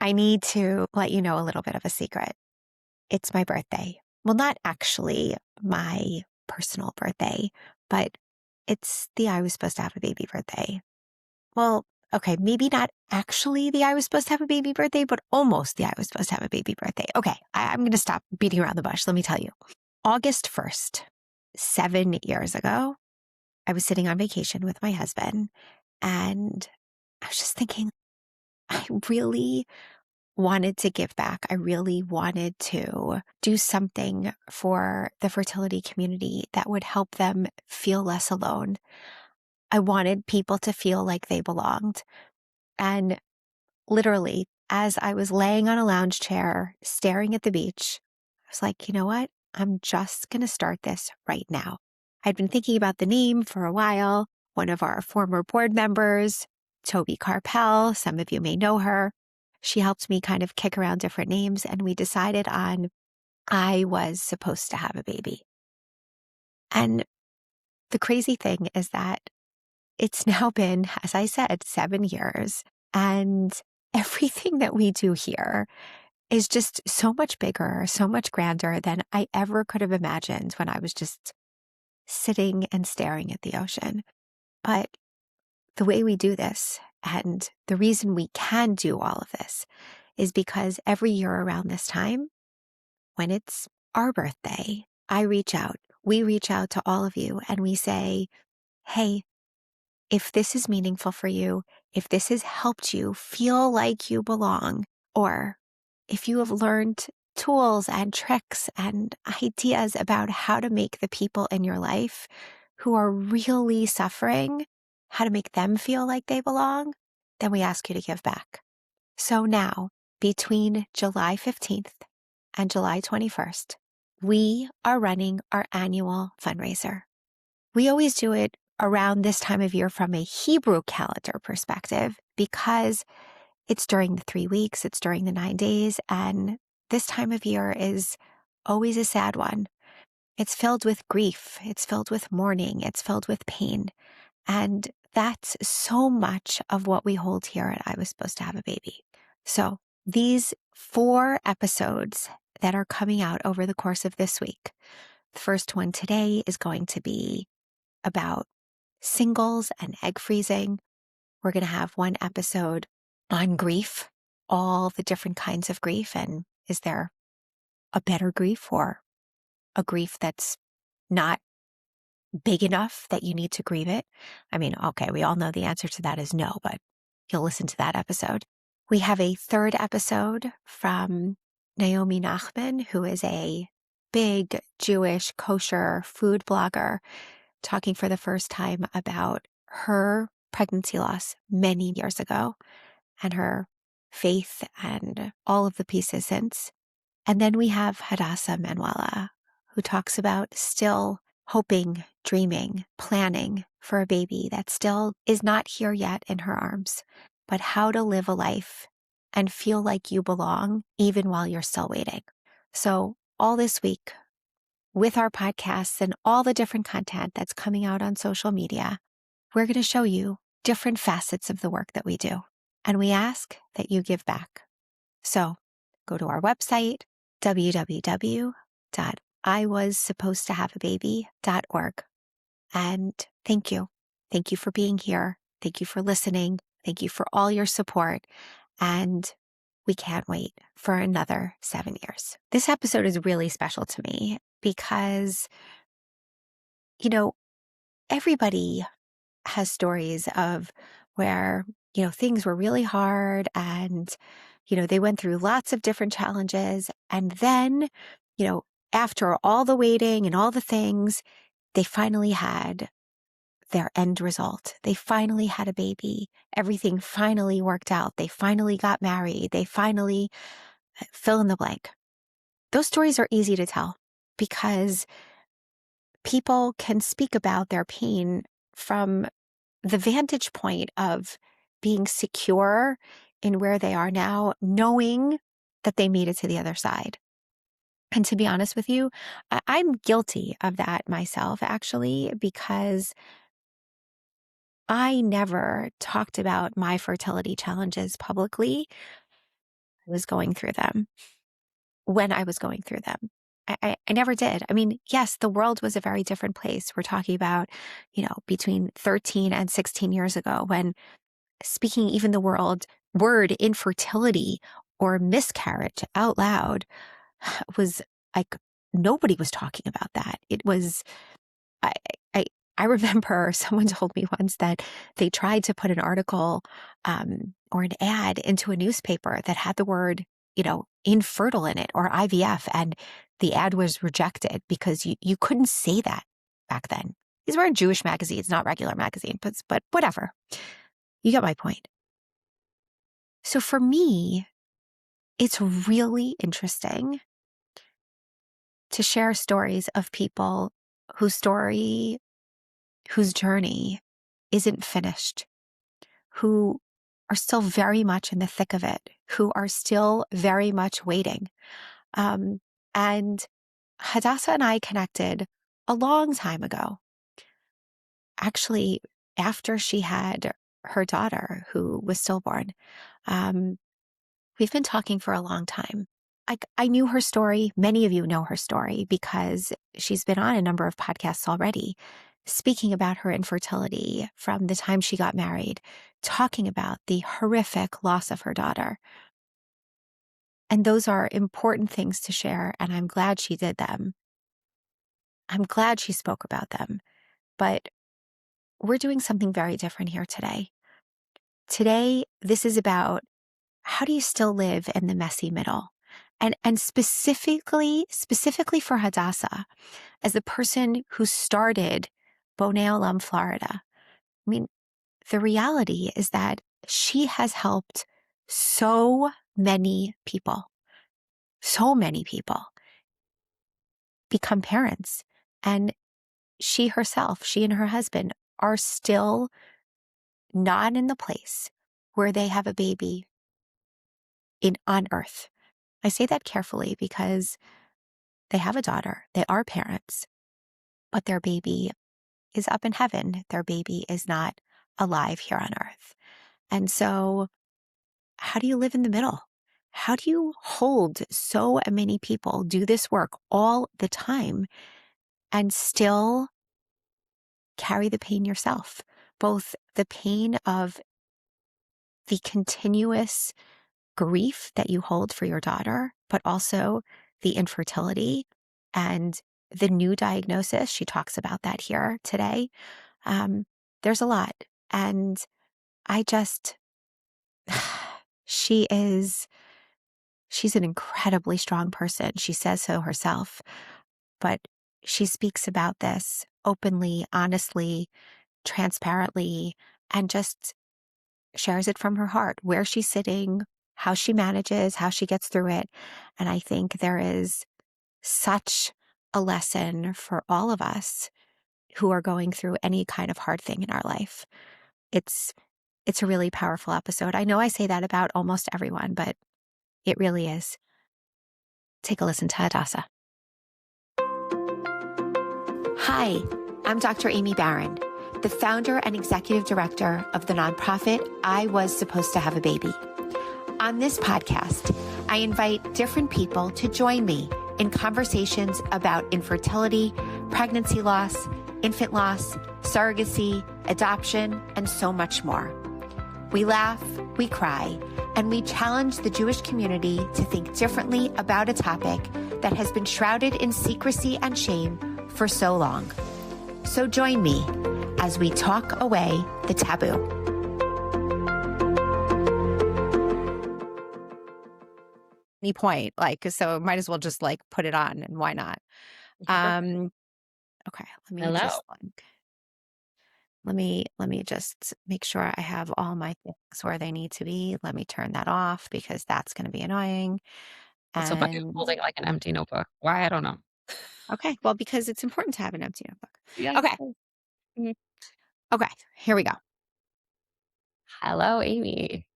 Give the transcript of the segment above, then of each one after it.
I need to let you know a little bit of a secret. It's my birthday. Well, not actually my personal birthday, but it's the I was supposed to have a baby birthday. Well, okay, maybe not actually the I was supposed to have a baby birthday, but almost the I was supposed to have a baby birthday. Okay, I'm going to stop beating around the bush. Let me tell you. August 1st, 7 years ago, I was sitting on vacation with my husband, and I was just thinking, I really wanted to give back. I really wanted to do something for the fertility community that would help them feel less alone. I wanted people to feel like they belonged. And literally, as I was laying on a lounge chair, staring at the beach, I was like, you know what? I'm just going to start this right now. I'd been thinking about the name for a while. One of our former board members, Toby Carpel, some of you may know her. She helped me kind of kick around different names, and we decided on I was supposed to have a baby. And the crazy thing is that it's now been, as I said, 7 years, and everything that we do here is just so much bigger, so much grander than I ever could have imagined when I was just sitting and staring at the ocean. But the way we do this, and the reason we can do all of this, is because every year around this time, when it's our birthday, we reach out to all of you, and we say, hey, if this is meaningful for you, if this has helped you feel like you belong, or if you have learned tools and tricks and ideas about how to make the people in your life who are really suffering, how to make them feel like they belong, then we ask you to give back. So now, between July 15th and July 21st, we are running our annual fundraiser. We always do it around this time of year from a Hebrew calendar perspective because it's during the 3 weeks, it's during the 9 days, and this time of year is always a sad one. It's filled with grief, it's filled with mourning, it's filled with pain, and that's so much of what we hold here at I Was Supposed to Have a Baby. So these 4 episodes that are coming out over the course of this week, the first one today is going to be about singles and egg freezing. We're going to have one episode on grief, all the different kinds of grief, and is there a better grief or a grief that's not big enough that you need to grieve it? I mean, okay, we all know the answer to that is no, but you'll listen to that episode. We have a third episode from Naomi Nachman, who is a big Jewish kosher food blogger, talking for the first time about her pregnancy loss many years ago and her faith and all of the pieces since. And then we have Haddasa Manela, who talks about still hoping, dreaming, planning for a baby that still is not here yet in her arms, but how to live a life and feel like you belong even while you're still waiting. So all this week, with our podcasts and all the different content that's coming out on social media, we're going to show you different facets of the work that we do. And we ask that you give back. So go to our website, www.iwassupposedtohaveababy.org. And thank you. Thank you for being here. Thank you for listening. Thank you for all your support. And we can't wait for another 7 years. This episode is really special to me because, everybody has stories of where, things were really hard and, they went through lots of different challenges. And then, after all the waiting and all the things, they finally had their end result. They finally had a baby. Everything finally worked out. They finally got married. They finally fill in the blank. Those stories are easy to tell because people can speak about their pain from the vantage point of being secure in where they are now, knowing that they made it to the other side. And to be honest with you, I'm guilty of that myself, actually, because I never talked about my fertility challenges publicly was going through them when I was going through them. I never did. I mean, yes, the world was a very different place. We're talking about, between 13 and 16 years ago when speaking even the word infertility or miscarriage out loud was like nobody was talking about that. It was I I I remember someone told me once that they tried to put an article or an ad into a newspaper that had the word, infertile in it or IVF, and the ad was rejected because you couldn't say that back then. These were in Jewish magazines, not regular magazines, but whatever. You get my point. So for me, it's really interesting to share stories of people whose journey isn't finished, who are still very much in the thick of it, who are still very much waiting. And Haddasa and I connected a long time ago, actually, after she had her daughter who was stillborn. We've been talking for a long time. I knew her story. Many of you know her story because she's been on a number of podcasts already, speaking about her infertility from the time she got married, talking about the horrific loss of her daughter. And those are important things to share, and I'm glad she did them. I'm glad she spoke about them. But we're doing something very different here today. Today, this is about how do you still live in the messy middle? And specifically for Haddasa, as the person who started Bonei Olam Florida. I mean, the reality is that she has helped so many people become parents. And she and her husband are still not in the place where they have a baby on earth. I say that carefully because they have a daughter, they are parents, but their baby is up in heaven. Their baby is not alive here on earth. And so how do you live in the middle? How do you hold so many people, do this work all the time, and still carry the pain yourself? Both the pain of the continuous grief that you hold for your daughter, but also the infertility and the new diagnosis. She talks about that here today. There's a lot. And I just, she's an incredibly strong person. She says so herself, but she speaks about this openly, honestly, transparently, and just shares it from her heart, where she's sitting, how she manages, how she gets through it. And I think there is such a lesson for all of us who are going through any kind of hard thing in our life. It's a really powerful episode. I know I say that about almost everyone, but it really is. Take a listen to Haddasa. Hi, I'm Dr. Amy Barron, the founder and executive director of the nonprofit I Was Supposed to Have a Baby. On this podcast, I invite different people to join me in conversations about infertility, pregnancy loss, infant loss, surrogacy, adoption, and so much more. We laugh, we cry, and we challenge the Jewish community to think differently about a topic that has been shrouded in secrecy and shame for so long. So join me as we talk away the taboo. Any point, so might as well just put it on, and why not? Okay, let me just make sure I have all my things where they need to be. Let me turn that off because that's going to be annoying. What's so funny holding an empty notebook? Why? I don't know. Okay, well, because it's important to have an empty notebook. Yeah. Okay. Mm-hmm. Okay, here we go. Hello, Amy.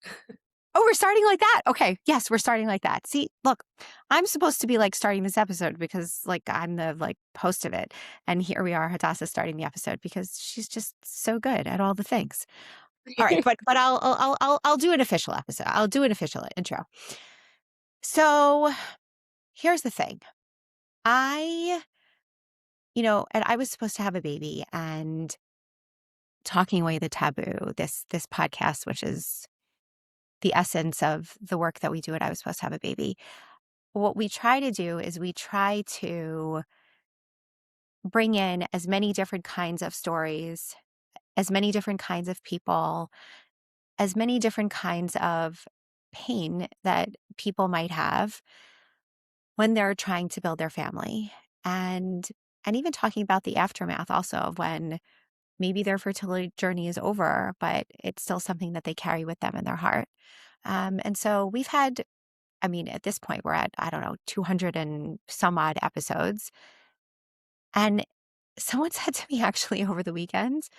Oh, we're starting like that. Okay. Yes, we're starting like that. See, look, I'm supposed to be starting this episode because I'm the host of it. And here we are, Haddasa starting the episode because she's just so good at all the things. All right. But I'll do an official episode. I'll do an official intro. So here's the thing. I, and I was supposed to have a baby and talking away the taboo, this podcast, which is the essence of the work that we do at I was supposed to have a baby. What we try to do is we try to bring in as many different kinds of stories, as many different kinds of people, as many different kinds of pain that people might have when they're trying to build their family. And even talking about the aftermath also of when maybe their fertility journey is over, but it's still something that they carry with them in their heart. And so we've had, I mean, at this point, we're at, I don't know, 200 and some odd episodes. And someone said to me actually over the weekend,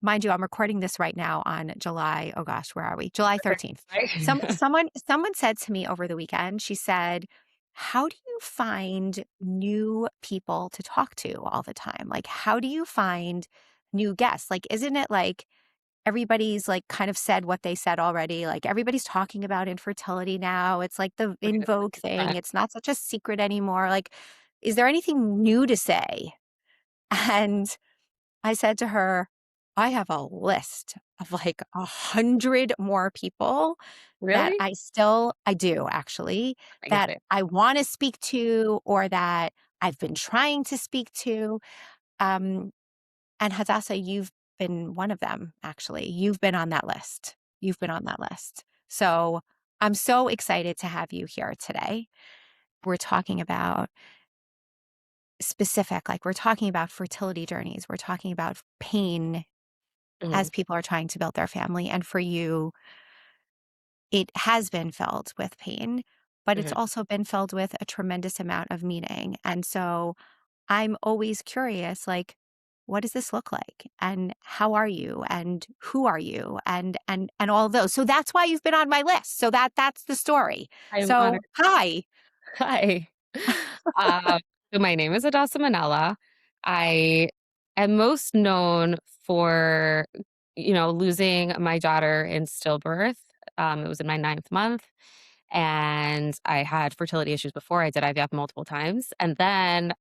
mind you, I'm recording this right now on July, oh gosh, where are we? July 13th. Right? Someone said to me over the weekend, she said, "How do you find new people to talk to all the time? Like, how do you find new guests? Like, isn't it like everybody's like kind of said what they said already? Like everybody's talking about infertility now. It's like the in Right, vogue thing. 100%. It's not such a secret anymore. Like, is there anything new to say?" And I said to her, I have a list of like 100 more people that Really? I do actually, that Amazing. I want to speak to or that I've been trying to speak to. Um, and Hadassah, you've been one of them, actually. You've been on that list. You've been on that list. So I'm so excited to have you here today. We're talking about we're talking about fertility journeys. We're talking about pain Mhm, as people are trying to build their family. And for you, it has been filled with pain, but it's mhm. also been filled with a tremendous amount of meaning. And so I'm always curious, like, what does this look like? And how are you? And who are you? And all of those. So that's why you've been on my list. So that's the story. I'm So honored. hi. Hi. Um, so my name is Haddasa Manela. I am most known for, losing my daughter in stillbirth. It was in my ninth month, and I had fertility issues before. I did IVF multiple times, and then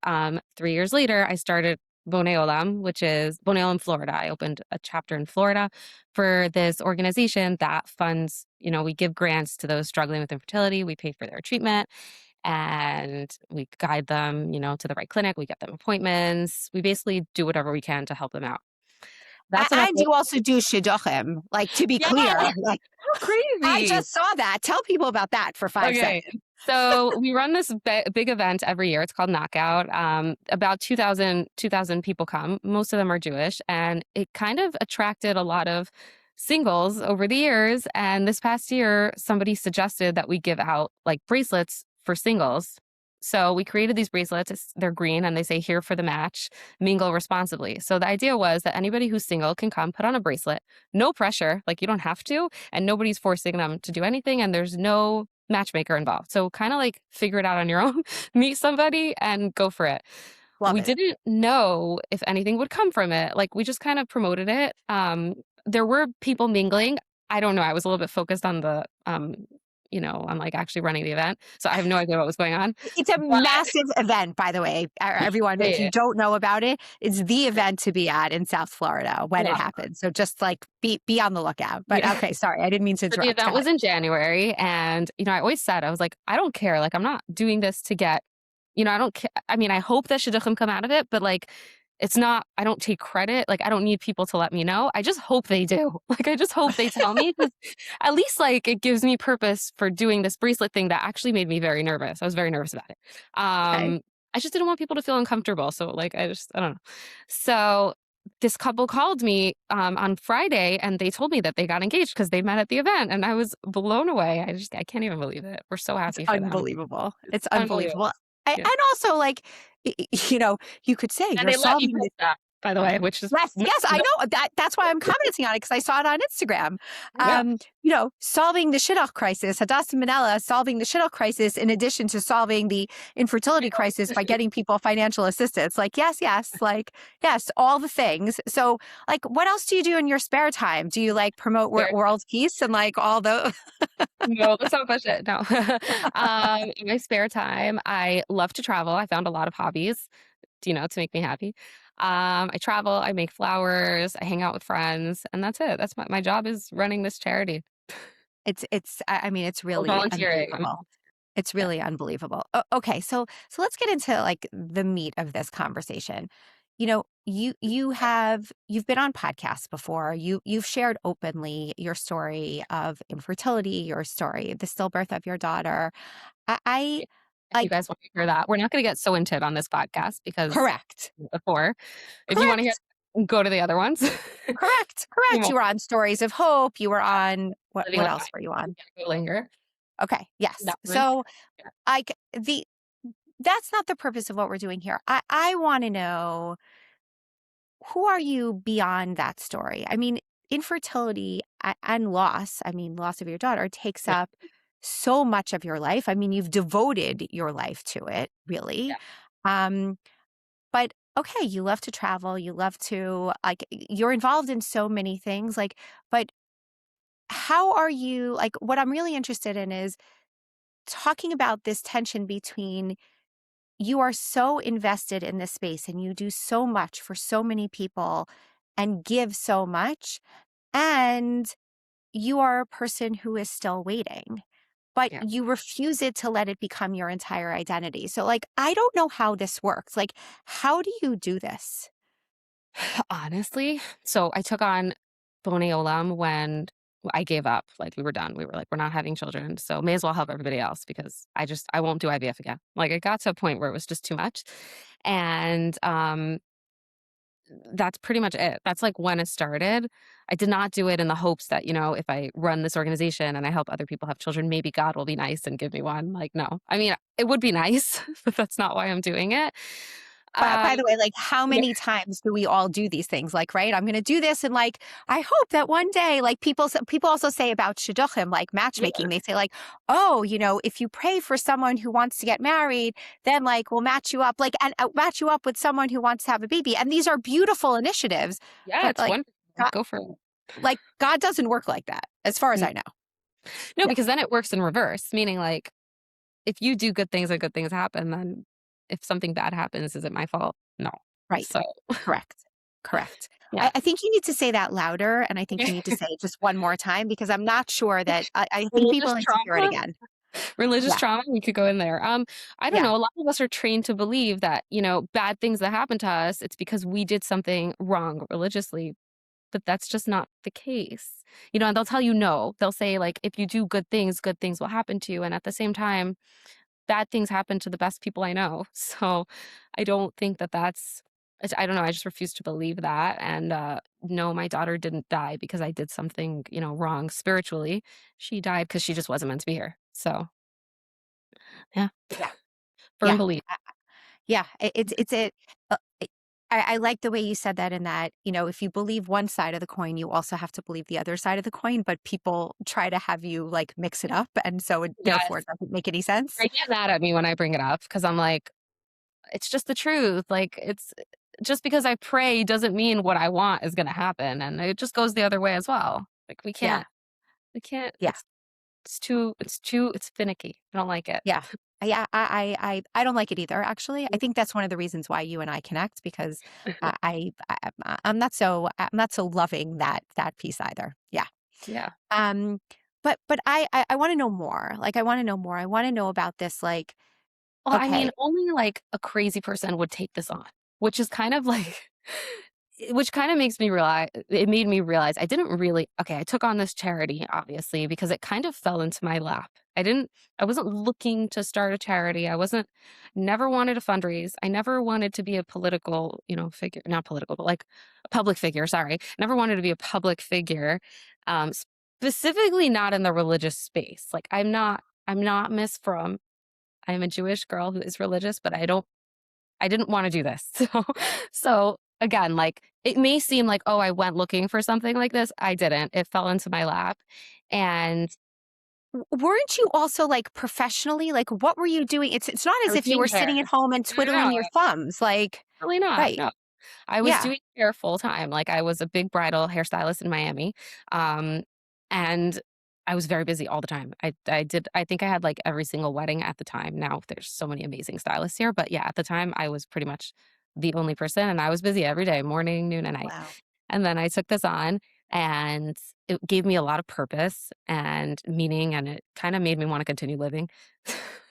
3 years later, I started Bonei Olam, which is Bonei Olam Florida. I opened a chapter in Florida for this organization that funds. We give grants to those struggling with infertility. We pay for their treatment and we guide them, to the right clinic. We get them appointments. We basically do whatever we can to help them out. That's what And you also do shidduchim, like to be Yeah, clear, like how I crazy. just saw that. Tell people about that for 5 seconds. Okay. So we run this big event every year. It's called Knockout. About 2,000 people come. Most of them are Jewish. And it kind of attracted a lot of singles over the years. And this past year, somebody suggested that we give out like bracelets for singles. So we created these bracelets. They're green and they say here for the match, mingle responsibly. So the idea was that anybody who's single can come put on a bracelet, no pressure, like you don't have to, and nobody's forcing them to do anything. And there's no matchmaker involved. So kind of like figure it out on your own, meet somebody and go for it. Love We it. didn't know if anything would come from it. Like we just kind of promoted it. There were people mingling. I don't know. I was a little bit focused on on like actually running the event. So I have no idea what was going on. It's a But massive event, by the way. Everyone, if you yeah, don't know about it, it's the event to be at in South Florida when it yeah. happens. So just like be on the lookout. But Yeah. okay, sorry, I didn't mean to So the interrupt. Go event was ahead. in January, and I always said I was like, I don't care. Like I'm not doing this to get, I don't care. I mean, I hope that shidduchim come out of it, but like, it's not. I don't take credit. Like I don't need people to let me know. I just hope they do. Like I just hope they tell me because at least like it gives me purpose for doing this bracelet thing that actually made me very nervous. I was very nervous about it. Okay. I just didn't want people to feel uncomfortable. So like I don't know. So this couple called me on Friday and they told me that they got engaged because they met at the event and I was blown away. I can't even believe it. We're so It's happy for them. unbelievable. It's It's unbelievable. unbelievable. Yeah. And also, like, you could say And you're they let me solving post that. by the way, which is Yes, yes, I know that. That's why I'm commenting on it because I saw it on Instagram. yeah. Solving the shidduch crisis, Haddasa Manela solving the shidduch crisis in addition to solving the infertility crisis by getting people financial assistance. Like, yes, yes, like, yes, all the things. So, like, what else do you do in your spare time? Do you like promote world peace and like all the? No, let's not push it. No. In my spare time, I love to travel. I found a lot of hobbies, to make me happy. I travel, I make flowers, I hang out with friends, and that's it. That's my job is running this charity I mean, it's or really volunteering. unbelievable. It's Yeah. really unbelievable. Okay, so let's get into like the meat of this conversation. You've been on podcasts before. You've shared openly your story of infertility, your story, the stillbirth of your daughter. I If you like guys want to hear that, we're not going to get so into it on this podcast because correct, before, if you want to hear, correct, go to the other ones. correct, You correct. You won't were on Stories of Hope. You were on living what like else I were you on? go linger. Okay, yes. That one. So Yeah. I the that's not the purpose of what we're doing here. I want to know, who are you beyond that story? I mean, infertility and loss, I mean, loss of your daughter takes Yeah. up so much of your life. I mean, you've devoted your life to it, really. Yeah. Um, but okay, you love to travel, you love to like you're involved in so many things like but how are you like what I'm really interested in is talking about this tension between you are so invested in this space and you do so much for so many people and give so much. And you are a person who is still waiting, but Yeah. you refuse it to let it become your entire identity. So, like, I don't know how this works. Like, how do you do this? Honestly, so I took on Bonei Olam when I gave up. Like we were done. We were like, we're not having children, so may as well help everybody else because I won't do IVF again. Like it got to a point where it was just too much, and that's pretty much it. That's like when it started. I did not do it in the hopes that if I run this organization and I help other people have children, maybe God will be nice and give me one. Like no, I mean it would be nice, but that's not why I'm doing it. By Um, the way, like, how many times do we all do these things? Like, right, I'm going to do this, and like, I hope that one day, like, people also say about shidduchim, like yeah, matchmaking. They say, like, oh, if you pray for someone who wants to get married, then like we'll match you up, like, and match you up with someone who wants to have a baby. And these are beautiful initiatives, yeah, but it's wonderful. God, Go for it. God doesn't work like that, as far as I know. No, Yeah, because then it works in reverse, meaning like if you do good things and good things happen, then if something bad happens, is it my fault? No. right, So, correct, correct. yeah. I think you need to say that louder, and I think you need to say it just one more time because I'm not sure that I think people Religious need to hear it trauma? again. Religious Yeah, trauma, we could go in there. I don't yeah, know, a lot of us are trained to believe that, bad things that happen to us, it's because we did something wrong religiously, but that's just not the case. And they'll tell you no. They'll say, like, if you do good things will happen to you, and at the same time bad things happen to the best people I know. So I don't think that I don't know. I just refuse to believe that. And no, my daughter didn't die because I did something, wrong spiritually. She died because she just wasn't meant to be here. So yeah, yeah, firm yeah, belief. yeah. It's a. Uh, I like the way you said that. In that, if you believe one side of the coin, you also have to believe the other side of the coin. But people try to have you like mix it up, and so therefore Yes. it doesn't make any sense. They get mad at me when I bring it up because I'm like, it's just the truth. Like, it's just because I pray doesn't mean what I want is going to happen. And it just goes the other way as well. Like, Yeah, we can't, yeah, it's finicky. I don't like it. yeah. Yeah, I don't like it either. Actually, I think that's one of the reasons why you and I connect because I'm not so loving that piece either. Yeah. Yeah. Um, but I want to know more. Like I want to know more. I want to know about this. Like, Well, I mean, okay, only like a crazy person would take this on, which is kind of like which kind of makes me realize it made me realize I didn't really okay, I took on this charity obviously because it kind of fell into my lap. I wasn't looking to start a charity. I wasn't never wanted to fundraise. I never wanted to be a political, figure, not political, but like a public figure, sorry. Never wanted to be a public figure. Specifically not in the religious space. Like I'm not Miss From. I'm a Jewish girl who is religious, but I didn't want to do this. So again, like, it may seem like, "Oh, I went looking for something like this." I didn't. It fell into my lap, and Weren't you also, like, professionally, like, what were you doing? It's not I as was if you doing were hair. sitting at home and No, no, twiddling no, your thumbs, like really not, right. no. I was Yeah. doing hair full time, like, I was a big bridal hairstylist in Miami, um, and I was very busy all the time. I think I had, like, every single wedding at the time. Now there's so many amazing stylists here, but yeah, at the time, I was pretty much the only person, and I was busy every day, morning, noon, and night. Wow. And then I took this on, and it gave me a lot of purpose and meaning, and it kinda made me wanna continue living.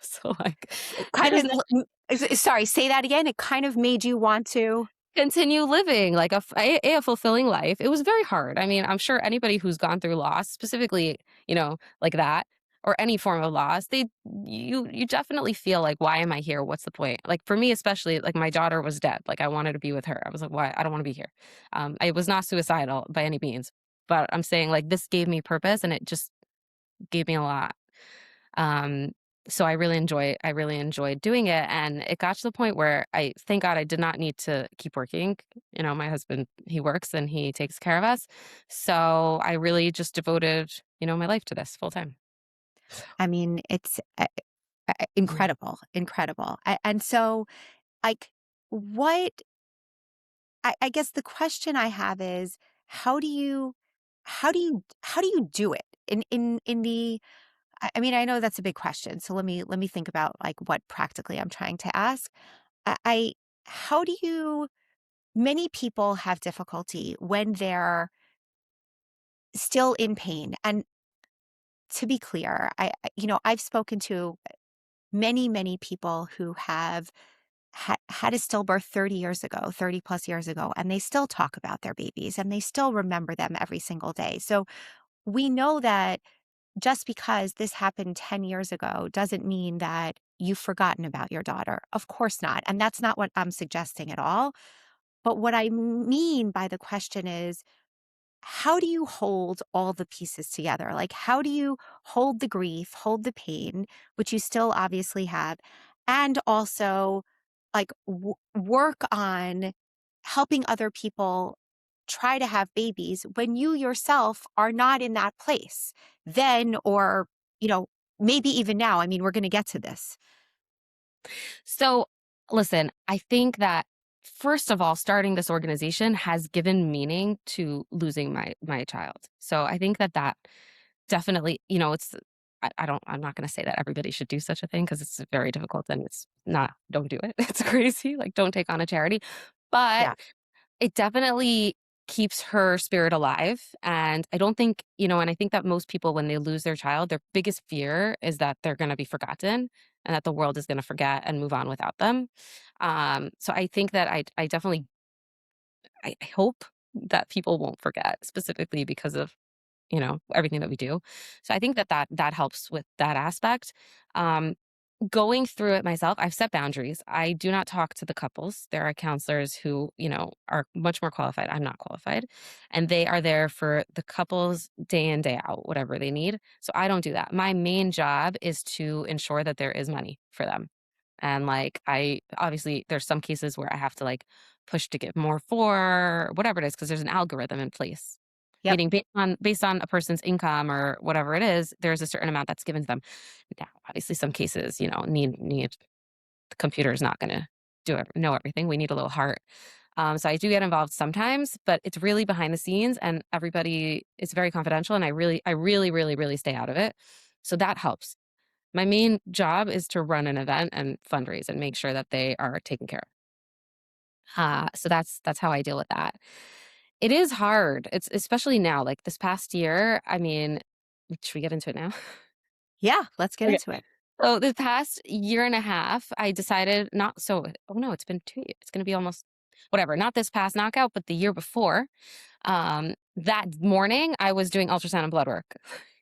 So, like, It I kind just of sorry, say that again? It kind of made you want to continue living like a fulfilling life. It was very hard. I mean, I'm sure anybody who's gone through loss, specifically, like that, or any form of loss, you definitely feel like, why am I here? What's the point? Like for me, especially, like my daughter was dead. Like I wanted to be with her. I was like, why? I don't want to be here. I was not suicidal by any means, but I'm saying like this gave me purpose, and it just gave me a lot. Um, so I really enjoyed doing it, and it got to the point where I thank God I did not need to keep working. My husband, he works and he takes care of us. So I really just devoted, my life to this full time. I mean, it's, Mhm. incredible, incredible. And so, like, what I guess the question I have is, how do you how do you do it? In the I mean, I know that's a big question, so let me think about, like, what practically I'm trying to ask. I how do you many people have difficulty when they're still in pain, and to be clear, I've spoken to many, many people who have had a stillbirth 30 years ago, 30 plus years ago, and they still talk about their babies and they still remember them every single day. So we know that just because this happened 10 years ago doesn't mean that you've forgotten about your daughter. Of course not. And that's not what I'm suggesting at all. But what I mean by the question is, how do you hold all the pieces together? Like, how do you hold the grief, hold the pain, which you still obviously have, and also like work on helping other people try to have babies when you yourself are not in that place then, or, you know, maybe even now? I mean, we're going to get to this. So listen, I think that first of all, starting this organization has given meaning to losing my child. So I think that definitely, I'm not going to say that everybody should do such a thing because it's very difficult and it's not, don't do it. It's crazy. Like, don't take on a charity. But Yeah. it definitely keeps her spirit alive. And I don't think, and I think that most people, when they lose their child, their biggest fear is that they're going to be forgotten and that the world is going to forget and move on without them. So I think that I definitely, I hope that people won't forget specifically because of everything that we do. So I think that helps with that aspect. Um, Going through it myself, I've set boundaries. I do not talk to the couples. There are counselors who, are much more qualified. I'm not qualified. And they are there for the couples day in, day out, whatever they need. So I don't do that. My main job is to ensure that there is money for them. And like I obviously there's some cases where I have to like push to get more for whatever it is because there's an algorithm in place. Yep. Meaning based on a person's income or whatever it is, there's a certain amount that's given to them. Now, obviously, some cases, need the computer is not going to know everything. We need a little heart. So I do get involved sometimes, but it's really behind the scenes, and everybody it's very confidential, and I really, really, really stay out of it. So that helps. My main job is to run an event and fundraise and make sure that they are taken care of. So that's how I deal with that. It is hard. It's especially now, like this past year. I mean, should we get into it now? Yeah. Let's get Okay. into it. So the past year and a half, I decided not so. Oh no, it's been 2 years. It's going to be almost whatever. Not this past knockout, but the year before. That morning, I was doing ultrasound and blood work.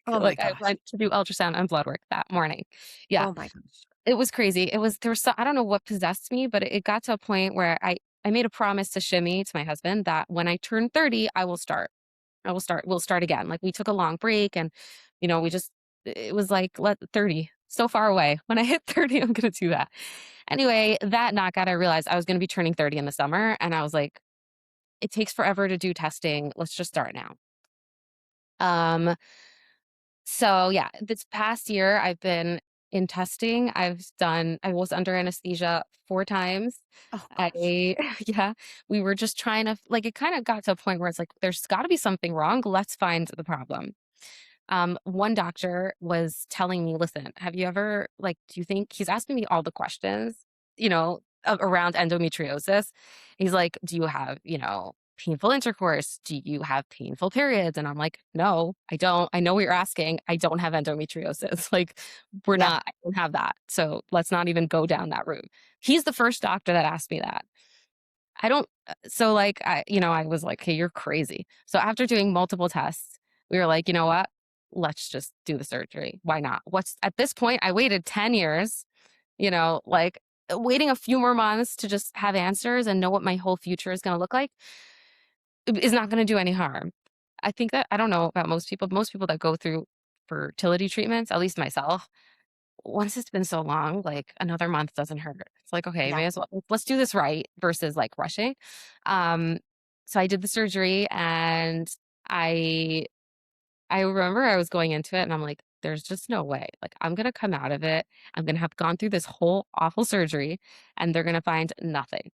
Oh my Like I gosh. went to do ultrasound and blood work that morning. Yeah, Oh my gosh. it was crazy. There was I don't know what possessed me, but it got to a point where I made a promise to Shimmy, to my husband, that when I turn 30, I will start. We'll start again. Like we took a long break and we just it was like let 30 so far away. When I hit 30, I'm gonna do that. Anyway, that knockout, I realized I was gonna be turning 30 in the summer. And I was like, it takes forever to do testing. Let's just start now. Um, so yeah, this past year I've been in testing. I was under anesthesia 4 times. Oh gosh. I yeah, we were just trying to like it kind of got to a point where it's like there's got to be something wrong. Let's find the problem. One doctor was telling me, listen, have you ever, like, do you think he's asking me all the questions, around endometriosis? He's like, do you have, painful intercourse? Do you have painful periods? And I'm like, no, I don't. I know what you're asking. I don't have endometriosis. Like, Yeah. I don't have that. So let's not even go down that route. He's the first doctor that asked me that. I don't so, like, I was like, "Hey, you're crazy." So after doing multiple tests, we were like, "You know what? Let's just do the surgery. Why not?" What's At this point, I waited 10 years, waiting a few more months to just have answers and know what my whole future is gonna look like is not gonna do any harm. I think that I don't know about most people that go through fertility treatments, at least myself, once it's been so long, like, another month doesn't hurt. It's like, "Okay, Yeah. may as well let's do this right," versus, like, rushing. Um, so I did the surgery, and I I remember I was going into it, and I'm like, "There's just no way. Like, I'm gonna come out of it. I'm gonna have gone through this whole awful surgery, and they're gonna find nothing."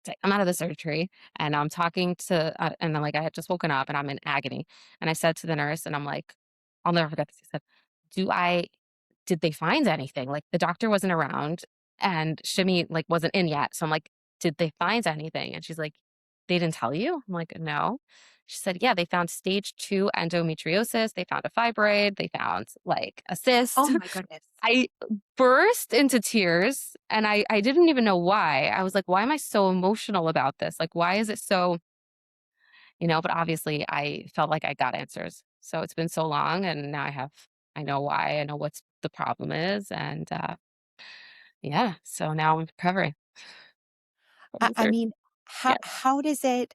So I come out of the surgery, and I'm talking to and then, like, I had just woken up, and I'm in agony, and I said to the nurse, and I'm like I'll never forget this. I said, "Do I did they find anything?" Like, the doctor wasn't around and Shimmy, like, wasn't in yet. So I'm like, "Did they find anything?" And she's like, "They didn't tell you?" I'm like, "No." She said, "Yeah, they found stage 2 endometriosis. They found a fibroid. They found, like, a Oh cyst." my goodness. I burst into tears, and I didn't even know why. I was like, "Why am I so emotional about this? Like, why is it so" but obviously I felt like I got answers. So it's been so long, and now I know why, I know what's the problem is, and, yeah, so now I'm recovering from I, the I surgery. mean, Yeah, how does it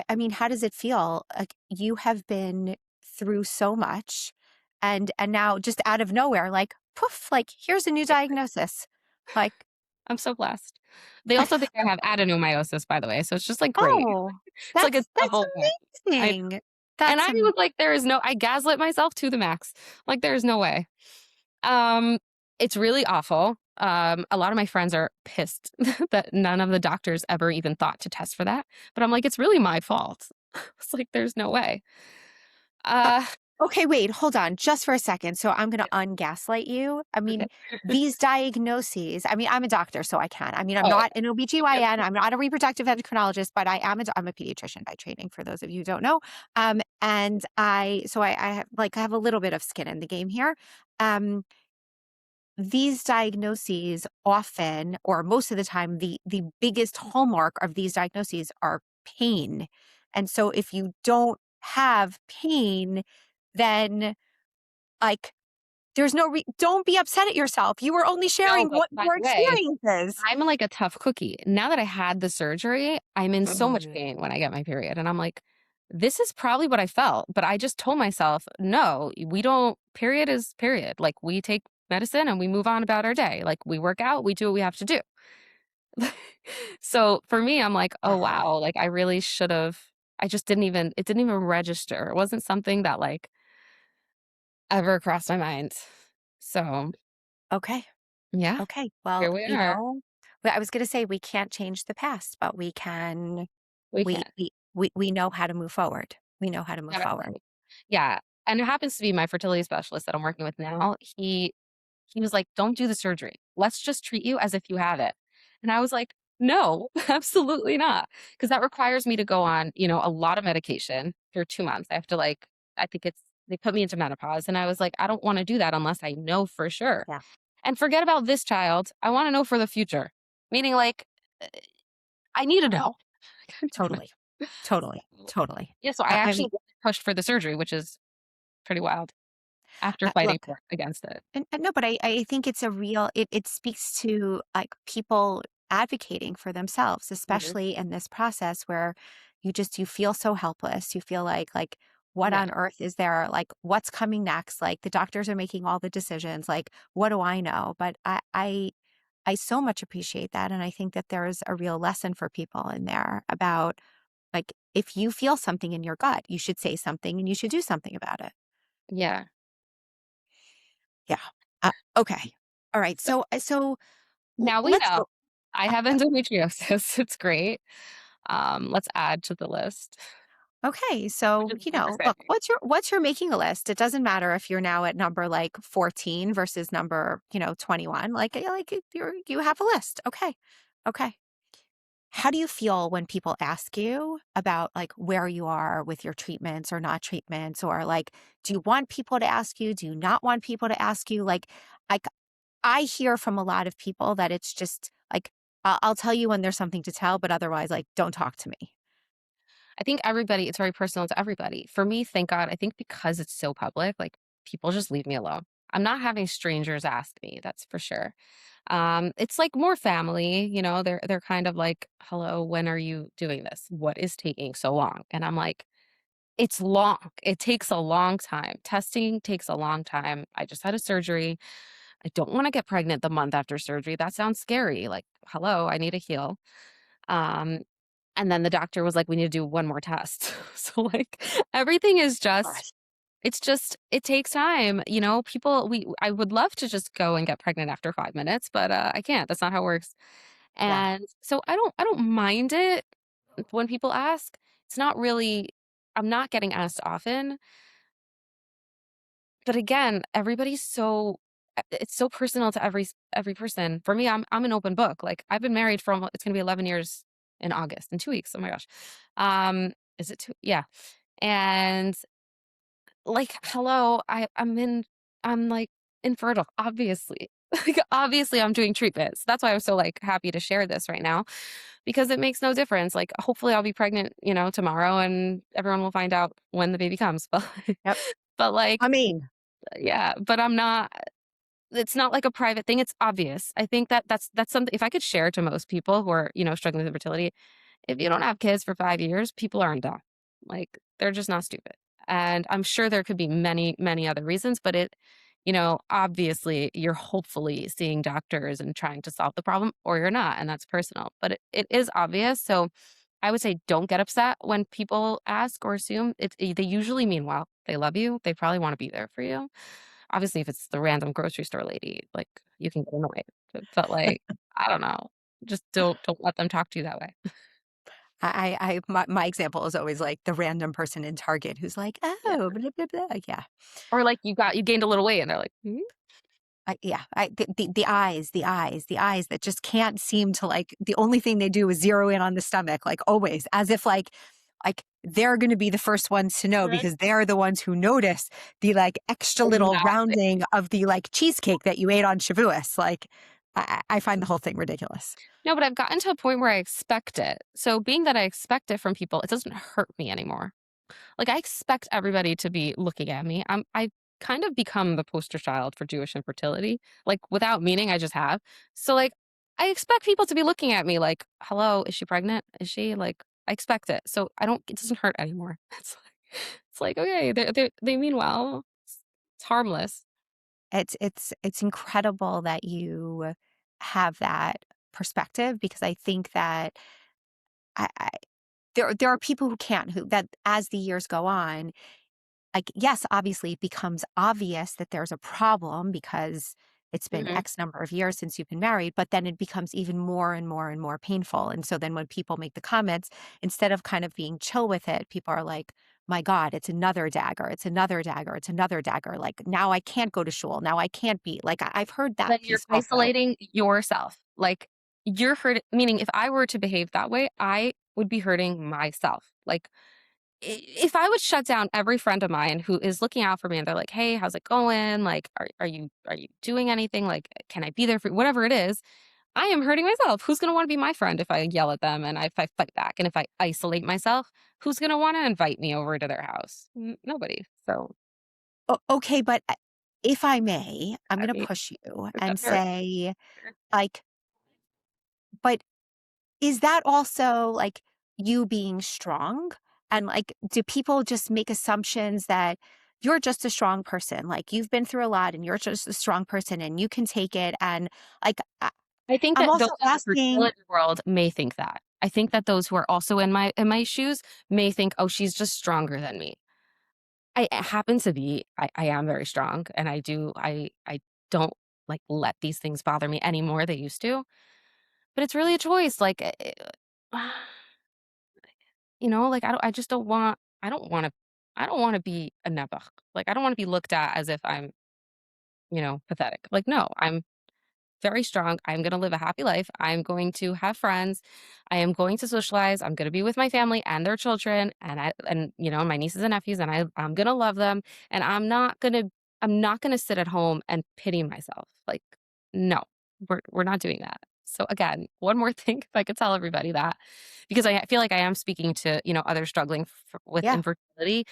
I mean, how does it feel? Like you have been through so much and now just out of nowhere, like poof, like here's a new diagnosis. Like, I'm so blessed. They also think I have adenomyosis, by the way, so it's just, like, great. oh, It's like a that's double win. I amazing. and That's I was like, I gaslit myself to the max. Like, there is no way. Um, it's really awful. A lot of my friends are pissed that none of the doctors ever even thought to test for that. But I'm like, it's really my fault. It's like, there's no way. Uh, Uh, okay, wait, hold on just for a second. So I'm going to ungaslight you. I okay. mean, these diagnoses, I mean, I'm a doctor, so I can. I mean, I'm Oh, not an OBGYN, I'm not a reproductive endocrinologist, but I'm a pediatrician by training, for those of you who don't know. And I have a little bit of skin in the game here. Um, these diagnoses often, or most of the time, the biggest hallmark of these diagnoses are pain. And so if you don't have pain, then like there's no don't be upset at yourself. You were only no, sharing but what by your the way, experience is. I'm like a tough cookie. Now that I had the surgery, I'm in so much Mm. pain when I get my period. And I'm like, this is probably what I felt. But I just told myself, no, we don't, period is period. Like, we take medicine and we move on about our day. Like, we work out, we do what we have to do. So for me, I'm like, "Oh, Uh-huh. wow." Like, I really should've I just it didn't even register. It wasn't something that, like, ever crossed my mind. So, Okay. yeah, Okay. Well, here we are. I was going to say we can't change the past, but we can We can. we know how to move forward. We know how to move forward. Absolutely. Yeah, and it happens to be my fertility specialist that I'm working with now. He was like, "Don't do the surgery. Let's just treat you as if you have it." And I was like, "No, absolutely not, because that requires me to go on, a lot of medication for 2 months. I have to, like I think it's they put me into menopause, and I was like, "I don't wanna do that unless I know for sure." Yeah. And forget about this child, I wanna know for the future. Meaning, like, uh, I need to know. Totally. Totally. So, Totally. yeah, so I I actually mean, pushed for the surgery, which is pretty wild after fighting look, for against it. and no, but I think it's a real it speaks to, like, people advocating for themselves, Mhm. especially in this process where you feel so helpless. You feel like, what Yeah. on earth is there? Like, what's coming next? Like, the doctors are making all the decisions. Like, what do I know? But I so much appreciate that, and I think that there is a real lesson for people in there about Like, if you feel something in your gut, you should say something and you should do something about it. Yeah. Yeah. Okay. All right. So Now we let's know. go. I have endometriosis. It's great. Let's add to the list, Okay. which So, is interesting. look, what's your making a list? It doesn't matter if you're now at number like 14 versus number, 21. Like you have a list. Okay. Okay. How do you feel when people ask you about like where you are with your treatments or not treatments, or like do you want people to ask you? Do you not want people to ask you? I I hear from a lot of people that it's just like I'll tell you when there's something to tell, but otherwise like don't talk to me. I think everybody it's very personal to everybody. For me, thank God, I think because it's so public, like, people just leave me alone. I'm not having strangers ask me, that's for sure. It's, like, more family, they're kind of like, "Hello, when are you doing this? What is taking so long?" And I'm like, "It's long. It takes a long time. Testing takes a long time. I just had a surgery. I don't wanna get pregnant the month after surgery. That sounds scary. Like, hello, I need to heal." Um, and then the doctor was like, "We need to do one more test." So, like, everything is Gosh. it takes time, people we I would love to just go and get pregnant after 5 minutes, but, I can't. That's not how it works. Yeah. And so I don't mind it when people ask. It's not really I'm not getting asked often, but again, everybody's so it's so personal to every person. For me, I'm an open book. Like, I've been married for it's gonna be 11 years in August, in 2 weeks. Oh my gosh. Is it 2? Yeah. And, like, hello, I'm, like, infertile, obviously. Like, obviously, I'm doing treatments. That's why I'm so, like, happy to share this right now because it makes no difference. Like, hopefully, I'll be pregnant, tomorrow, and everyone will find out when the baby comes. Yep. But, I like, mean, yeah, but I'm not it's not like a private thing, it's obvious. I think that's something if I could share to most people who are, struggling with infertility, if you don't have kids for 5 years, people aren't dumb. Like, they're just not stupid. And I'm sure there could be many, many other reasons, but obviously, you're hopefully seeing doctors and trying to solve the problem, or you're not, and that's personal. But it is obvious, so I would say don't get upset when people ask or assume. They usually mean well. They love you, they probably wanna be there for you. Obviously, if it's the random grocery store lady, like, you can get annoyed, but, like, I don't know. Just don't let them talk to you that way. my example is always like the random person in Target who's like, Yeah. oh, blah, blah, blah. Yeah. Or, like, you gained a little weight, and they're like, "Hmm?" Yeah, the eyes that just can't seem to like. The only thing they do is zero in on the stomach, like always, as if like they're going to be the first ones to know Right. because they're the ones who notice the like extra little Exactly. rounding of the like cheesecake that you ate on Shavuos. Like, I find the whole thing ridiculous. No, but I've gotten to a point where I expect it. So being that I expect it from people, it doesn't hurt me anymore. Like, I expect everybody to be looking at me. I've kind of become the poster child for Jewish infertility, like, without meaning, I just have. So, like, I expect people to be looking at me like, "Hello, is she pregnant? Is she?" Like, I expect it. So I don't it doesn't hurt anymore. It's like, "Okay, they mean well. It's harmless." It's incredible that you have that perspective because I think that I there are people who can't who that as the years go on, like, yes, obviously it becomes obvious that there's a problem because it's been Mhm. X number of years since you've been married, but then it becomes even more and more and more painful. And so then when people make the comments, instead of kind of being chill with it, people are like, my God, it's another dagger. It's another dagger. It's another dagger. Like now I can't go to shul. Now I can't be like, I've heard that Then you're piece also. isolating yourself. Like, you're hurt meaning if I were to behave that way, I would be hurting myself. Like, if I would shut down every friend of mine who is looking out for me and they're like, "Hey, how's it going? Like, are you doing anything? Like, can I be there for whatever it is?" I am hurting myself. Who's gonna wanna be my friend if I yell at them and if I fight back? And if I isolate myself, who's gonna wanna invite me over to their house? Nobody. So, Okay, but if I may, I'm I going to mean, push you if and that's fair. say, like, but is that also, like, you being strong? And, like, do people just make assumptions that you're just a strong person? Like, you've been through a lot and you're just a strong person and you can take it. And, like, I think I'm that those also in the asking, fertility world may think that. I think that those who are also in my shoes may think, "Oh, she's just stronger than me." I happen to be I am very strong, and I don't, like, let these things bother me any more, they used to, but it's really a choice, like, like, I just don't want I don't wanna be a nebuch. Like, I don't wanna be looked at as if I'm, pathetic. Like, no, I'm very strong. I'm going to live a happy life. I'm going to have friends. I am going to socialize. I'm going to be with my family and their children and my nieces and nephews and I'm going to love them and I'm not going to sit at home and pity myself. Like no. We're not doing that. So again, one more thing if I could tell everybody that because I feel like I am speaking to, others struggling with Yeah. infertility.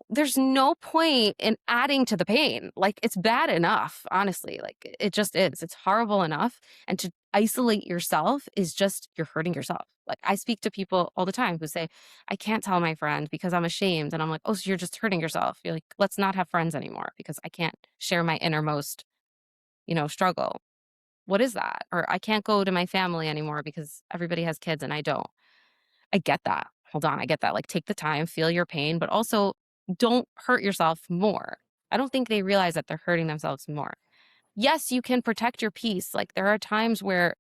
There's no point in adding to the pain. Like, it's bad enough, honestly. Like, it just is. It's horrible enough. And to isolate yourself is just, you're hurting yourself. Like, I speak to people all the time who say, I can't tell my friend because I'm ashamed. And I'm like, oh, so you're just hurting yourself. You're like, let's not have friends anymore because I can't share my innermost, struggle. What is that? Or I can't go to my family anymore because everybody has kids and I don't. I get that. Hold on, I get that. Like, take the time, feel your pain, but also don't hurt yourself more. I don't think they realize that they're hurting themselves more. Yes, you can protect your peace. Like, there are times where,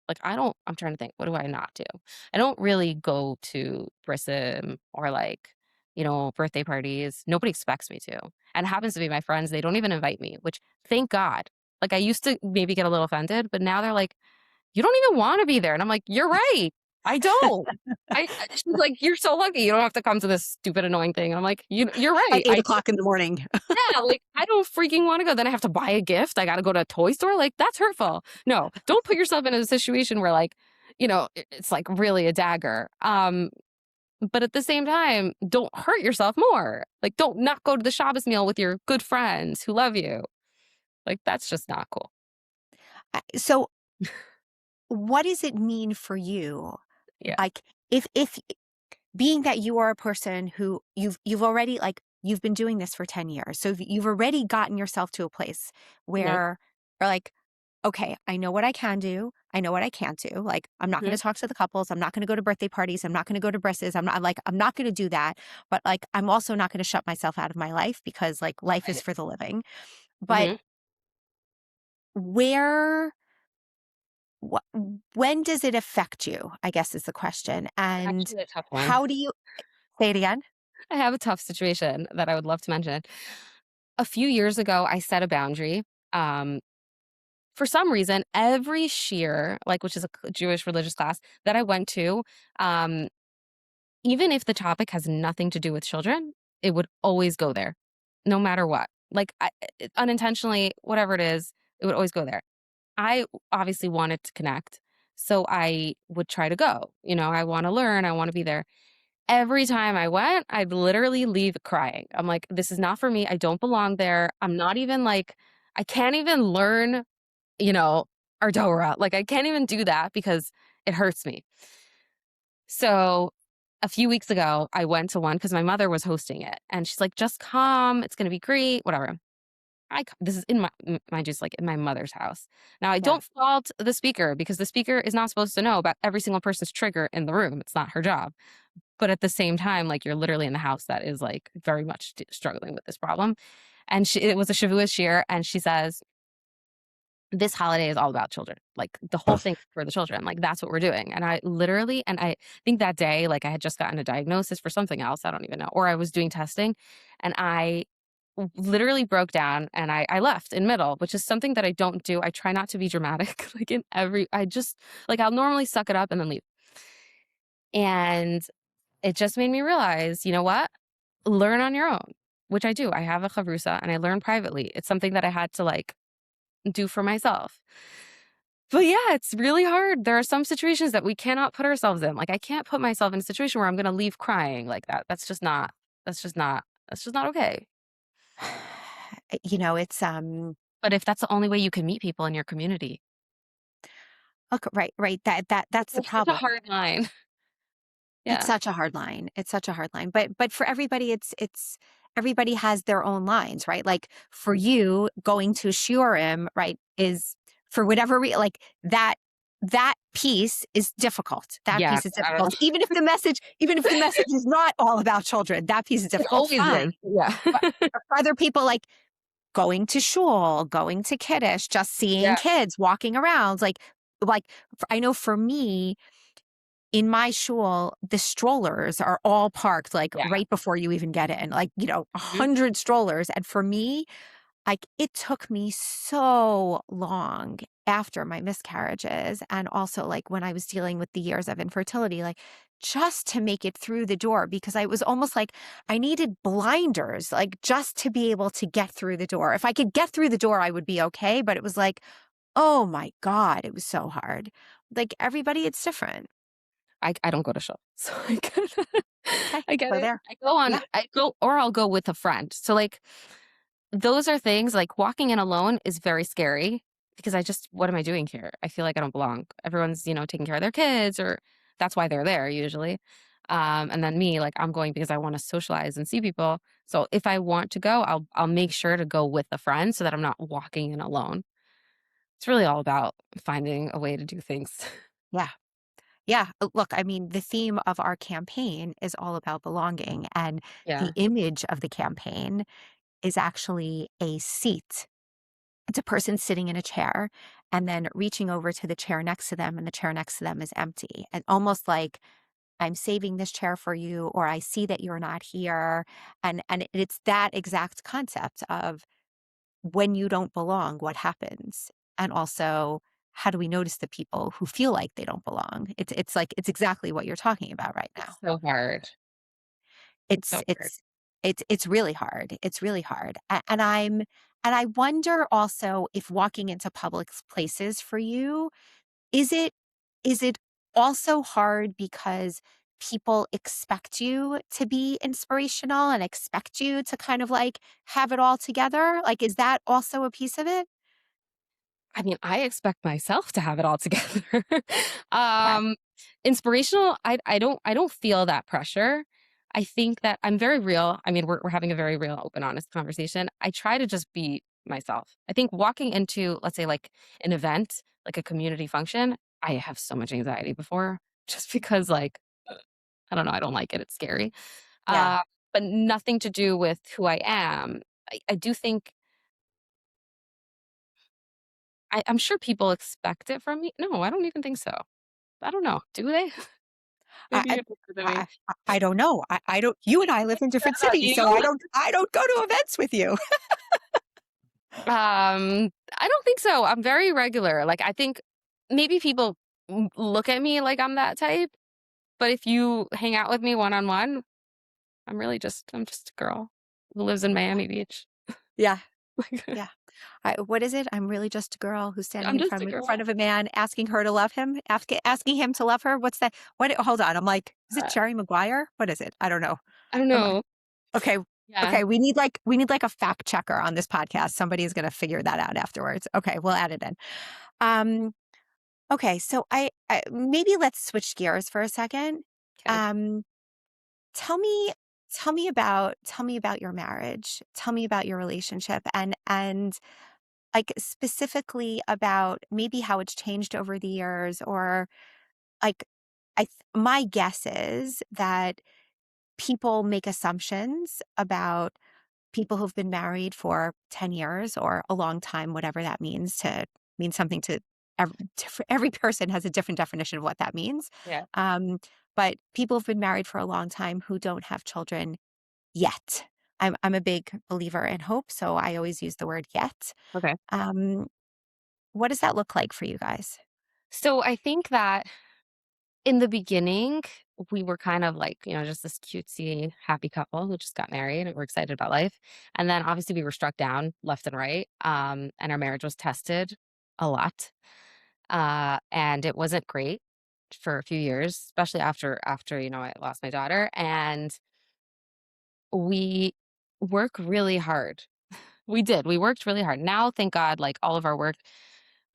like, I'm trying to think, what do I not do? I don't really go to brissom or like, birthday parties. Nobody expects me to. And it happens to be my friends. They don't even invite me, which thank God. Like, I used to maybe get a little offended, but now they're like, you don't even wanna be there, and I'm like, "You're right, I don't." She's like, "You're so lucky, you don't have to come to this stupid annoying thing," and I'm like, You're At right, 8 o'clock in the morning. yeah, like, I don't freaking wanna go, then I have to buy a gift, I gotta go to a toy store, like, that's hurtful. No, don't put yourself in a situation where, like, it's, like, really a dagger, but at the same time, don't hurt yourself more. Like, don't not go to the Shabbos meal with your good friends who love you. Like, that's just not cool. So what does it mean for you? Yeah. Like, if being that you are a person who you've already, like, you've been doing this for 10 years, so you've already gotten yourself to a place Mhm, where you're like, "Okay, I know what I can do, I know what I can't do." Like, I'm not gonna mhm, talk to the couples, I'm not gonna go to birthday parties, I'm not gonna go to brisses, I'm not gonna do that, but, like, I'm also not gonna shut myself out of my life because, like, life is right, for the living. But mhm. where Wh when does it affect you, I guess is the question, It's and actually a tough one. how do you say it again? I have a tough situation that I would love to mention. A few years ago, I set a boundary. Um, for some reason, every shiur, like which is a Jewish religious class that I went to, um, even if the topic has nothing to do with children, it would always go there, no matter what. Like unintentionally, whatever it is, it would always go there. I obviously wanted to connect, so I would try to go. I want to learn. I want to be there. Every time I went, I'd literally leave crying. I'm like, "This is not for me. I don't belong there. I'm not even like I can't even learn, you know, Ardora. Like, I can't even do that because it hurts me." So, a few weeks ago, I went to one because my mother was hosting it, and she's like, "Just come. It's gonna be great, whatever." This is in mind you, it's like in my mother's house. Now, I Yeah. don't fault the speaker because the speaker is not supposed to know about every single person's trigger in the room. It's not her job. But at the same time, like, you're literally in the house that is, like, very much struggling with this problem. And it was a Shavuot shiur, and she says, "This holiday is all about children. Like, the whole thing for the children. Like, that's what we're doing." And I think that day, like, I had just gotten a diagnosis for something else, I don't even know, or I was doing testing, and I literally broke down, and I left in middle, which is something that I don't do. I try not to be dramatic, like, in every I just like, I'll normally suck it up and then leave. And it just made me realize, you know what? Learn on your own, which I do. I have a chavrusa and I learn privately. It's something that I had to like do for myself. But yeah, it's really hard. There are some situations that we cannot put ourselves in. Like I can't put myself in a situation where I'm going to leave crying like that. That's just not, that's just not okay. It's, But if that's the only way you can meet people in your community, ok right, right, that's the it's such a problem. hard line. It's Yeah. such a hard line, it's such a hard line, but for everybody, it's everybody has their own lines, right? Like, for you, going to shiurim, right, is for whatever like, that that piece is difficult. That Yeah, piece is I don't difficult. know. Even if the message is not all about children, that piece is It difficult, always is. fine. Yeah. But for other people, like going to shul, going to kiddush, just seeing Yeah, kids walking around, I know for me, in my shul, the strollers are all parked like yeah. right before you even get in, like, Mhm. 100 strollers. And for me, like, it took me so long after my miscarriages and also, like, when I was dealing with the years of infertility, like, just to make it through the door because I was almost like I needed blinders, like, just to be able to get through the door. If I could get through the door, I would be okay, but it was like, oh my God, it was so hard. Like, everybody, it's different. I don't go to shul, so I get Okay, I get we're it. there. Yeah, I go or I'll go with a friend. So, like, those are things like walking in alone is very scary because I just what am I doing here? I feel like I don't belong. Everyone's, taking care of their kids or that's why they're there usually. And then me, like I'm going because I want to socialize and see people. So if I want to go, I'll make sure to go with a friend so that I'm not walking in alone. It's really all about finding a way to do things. yeah. Yeah, look, I mean, the theme of our campaign is all about belonging, and the Yeah. image of the campaign is actually a seat. It's a person sitting in a chair and then reaching over to the chair next to them, and the chair next to them is empty. And almost like, I'm saving this chair for you, or I see that you're not here. And it's that exact concept of when you don't belong, what happens? And also, how do we notice the people who feel like they don't belong? It's like it's exactly what you're talking about right now. It's so hard. It's It's so hard. it's it's really hard. It's really hard. And I wonder also if walking into public places for you, is it is it also hard because people expect you to be inspirational and expect you to kind of like have it all together? Like, is that also a piece of it? I mean, I expect myself to have it all together. Okay. um, inspirational, I don't feel that pressure. I think that I'm very real. I mean, we're having a very real, open, honest conversation. I try to just be myself. I think walking into, let's say, like an event, like a community function, I have so much anxiety before just because, like, I don't know, I don't like it. It's scary. Yeah. Uh, but nothing to do with who I am. I do think I'm sure people expect it from me. No, I don't even think so. I don't know. Do they? I Maybe I you're different than me. I don't know. I don't, you and I live in different About cities, so you? I don't go to events with you. I don't think so. I'm very regular. Like, I think maybe people look at me like I'm that type, but if you hang out with me one on one, I'm just a girl who lives in Miami Beach. Yeah. Like, Yeah. What is it? I'm really just a girl who's standing I'm just a front girl. of a man asking her to love him, asking him to love her. What's that? What? Hold on. I'm like, is it Uh, Jerry Maguire? What is it? I don't know. I don't Um, know. okay. Yeah. Okay. We need like a fact checker on this podcast. Somebody is going to figure that out afterwards. Okay. We'll add it in. Um, okay. So I maybe let's switch gears for a second. Okay. Um, tell me, tell me about your marriage. Tell me about your relationship and like, specifically about maybe how it's changed over the years or, like, my guess is that people make assumptions about people who've been married for 10 years or a long time, whatever that means to mean something to every person has a different definition of what that means. Yeah. Um, but people who've been married for a long time who don't have children yet. I'm a big believer in hope, so I always use the word yet. Okay. Um, what does that look like for you guys? So I think that in the beginning, we were kind of like, just this cutesy, happy couple who just got married and we're excited about life. And then obviously we were struck down left and right. And our marriage was tested a lot. And it wasn't great for a few years, especially after, I lost my daughter. And we work really hard. We did. We worked really hard. Now, thank God, like all of our work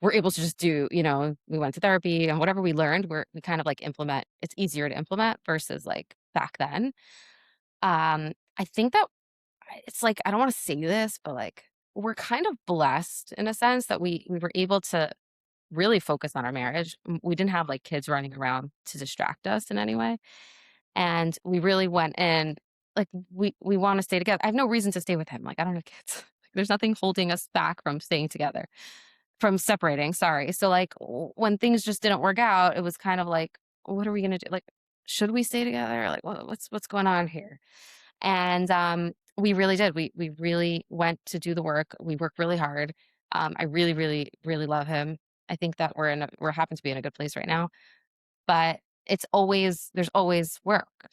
we're able to just do, we went to therapy and whatever we learned, we kind of like implement. It's easier to implement versus like back then. I think that it's like, I don't want to say this, but like we're kind of blessed in a sense that we were able to really focus on our marriage. We didn't have, like, kids running around to distract us in any way, and we really went in like, we wanna stay together. I have no reason to stay with him, like, I don't have kids. Like, there's nothing holding us back from staying together. From separating, sorry. So, like, when things just didn't work out, it was kind of like, "What are we gonna do? Like, should we stay together? Like, what's going on here?" And, we really did. We really went to do the work. We worked really hard. I really, really, really love him. I think that we're happen to be in a good place right now, but there's always work.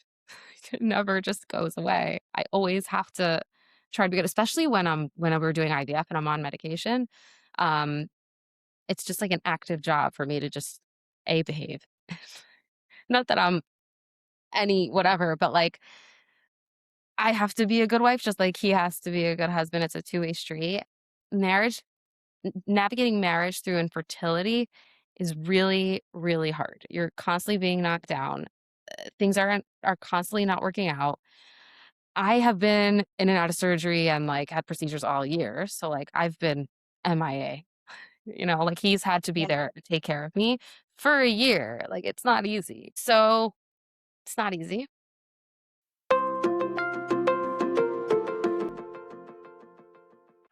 It never just goes away. I always have to try to be good, especially when we're doing IVF and I'm on medication. Um, it's just like an active job for me to just A, behave. Not that I'm any whatever, but, like, I have to be a good wife just like he has to be a good husband. It's a two-way street. Marriage navigating marriage through infertility is really, really hard. You're constantly being knocked down. Things are constantly not working out. I have been in and out of surgery and, like, had procedures all year, so, like, I've been MIA. Like, he's had to be Yeah. there to take care of me for a year, like, it's not easy. So, it's not easy.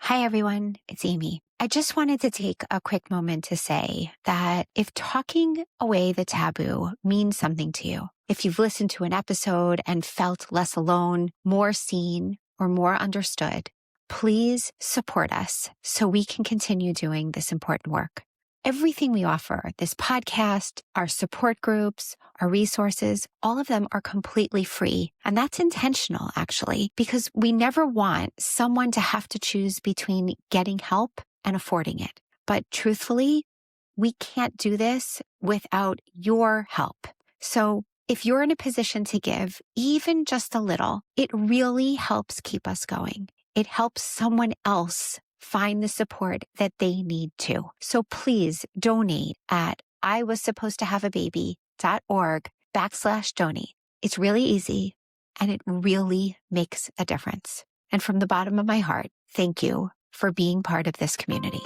Hi, everyone. It's Amy. I just wanted to take a quick moment to say that if talking away the taboo means something to you, if you've listened to an episode and felt less alone, more seen, or more understood, please support us so we can continue doing this important work. Everything we offer, this podcast, our support groups, our resources, all of them are completely free. And that's intentional, actually, because we never want someone to have to choose between getting help and affording it. But truthfully, we can't do this without your help. So if you're in a position to give even just a little, it really helps keep us going. It helps someone else find the support that they need too. So please donate at iwasupposed-to-have-a-baby.org/donate. It's really easy and it really makes a difference. And from the bottom of my heart, thank you for being part of this community.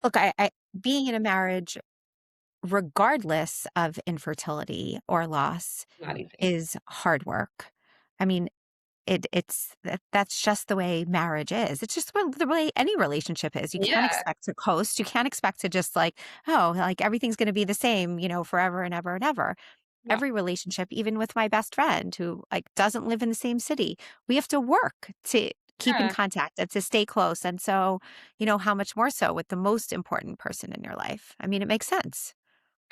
Look, I being in a marriage, regardless of infertility or loss, Not easy. is hard work. I mean, that's just the way marriage is. It's just the way any relationship is. You can't Yeah, expect to coast. You can't expect to just like, oh, like everything's going to be the same, forever and ever and ever. no, Every relationship, even with my best friend who like doesn't live in the same city, we have to work to keep in yeah, contact and to stay close. And so, how much more so with the most important person in your life? I mean, it makes sense.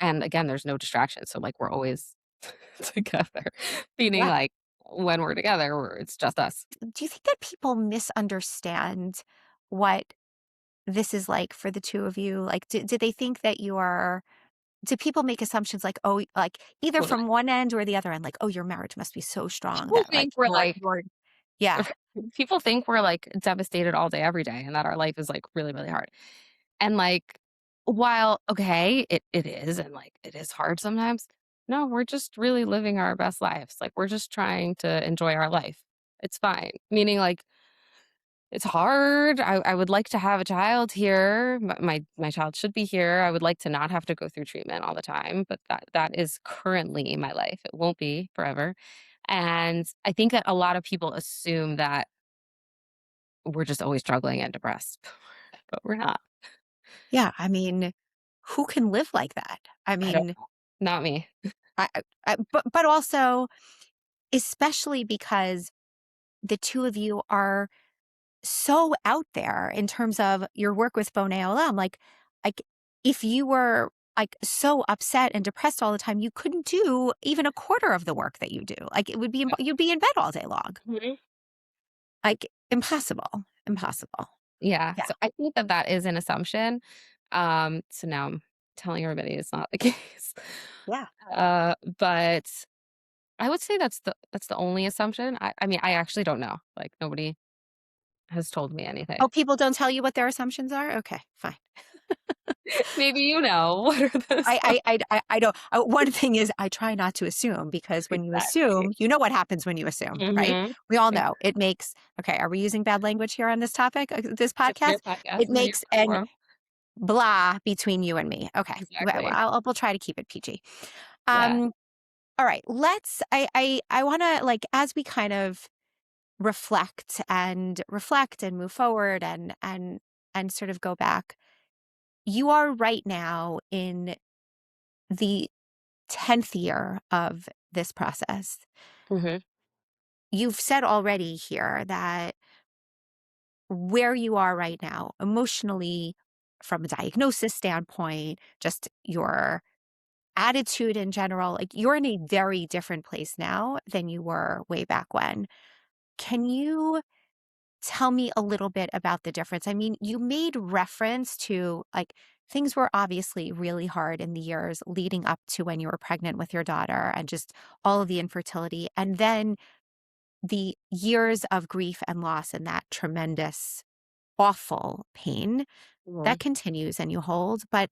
and again, there's no distraction, so, like, we're always together, meaning, Yeah. like, when we're together, it's just us. Do you think that people misunderstand what this is like for the two of you? Like, do they think that do people make assumptions like, oh, like either Well, from one end or the other end, like, oh, your marriage must be so strong people that like think we're, like yeah, people think we're, like, devastated all day, every day, and that our life is, like, really, really hard. And, like, while okay, it is, and, like, it is hard sometimes, no, we're just really living our best lives, like, we're just trying to enjoy our life. It's fine. Meaning, like, it's hard. I would like to have a child here. My child should be here. I would like to not have to go through treatment all the time, but that is currently my life. It won't be forever. And I think that a lot of people assume that we're just always struggling and depressed, but we're not. yeah. I mean, who can live like that? I I don't mean, know. Not me. but also, especially because the two of you are so out there in terms of your work with Bonei Olam. Like if you were like so upset and depressed all the time, you couldn't do even a quarter of the work that you do. Like it would be, you'd be in bed all day long. Mhm. Like impossible, impossible. Yeah. Yeah. So I think that that is an assumption. So now I'm telling everybody it's not the case. Yeah. But I would say that's the only assumption. I mean, I actually don't know. Like, nobody has told me anything. Oh, people don't tell you what their assumptions are? Okay, fine. Maybe you know. What are those I don't. One thing is I try not to assume because when you exactly. assume, you know what happens when you assume, right? Mhm. We all Ex know it makes. Okay, are we using bad language here on this topic, this It's your podcast? podcast, It it's your makes an platform. blah between you and me. Okay, well, Exactly. we'll try to keep it PG. Yeah. Um, all right, let's. I want to like as we kind of reflect and move forward and sort of go back. You are right now in the 10th year of this process. Mhm. You've said already here that where you are right now, emotionally, from a diagnosis standpoint, just your attitude in general, like you're in a very different place now than you were way back when. Can you tell me a little bit about the difference? I mean, you made reference to like things were obviously really hard in the years leading up to when you were pregnant with your daughter and just all of the infertility. And then the years of grief and loss and that tremendous, awful pain Mhm. that continues and you hold. But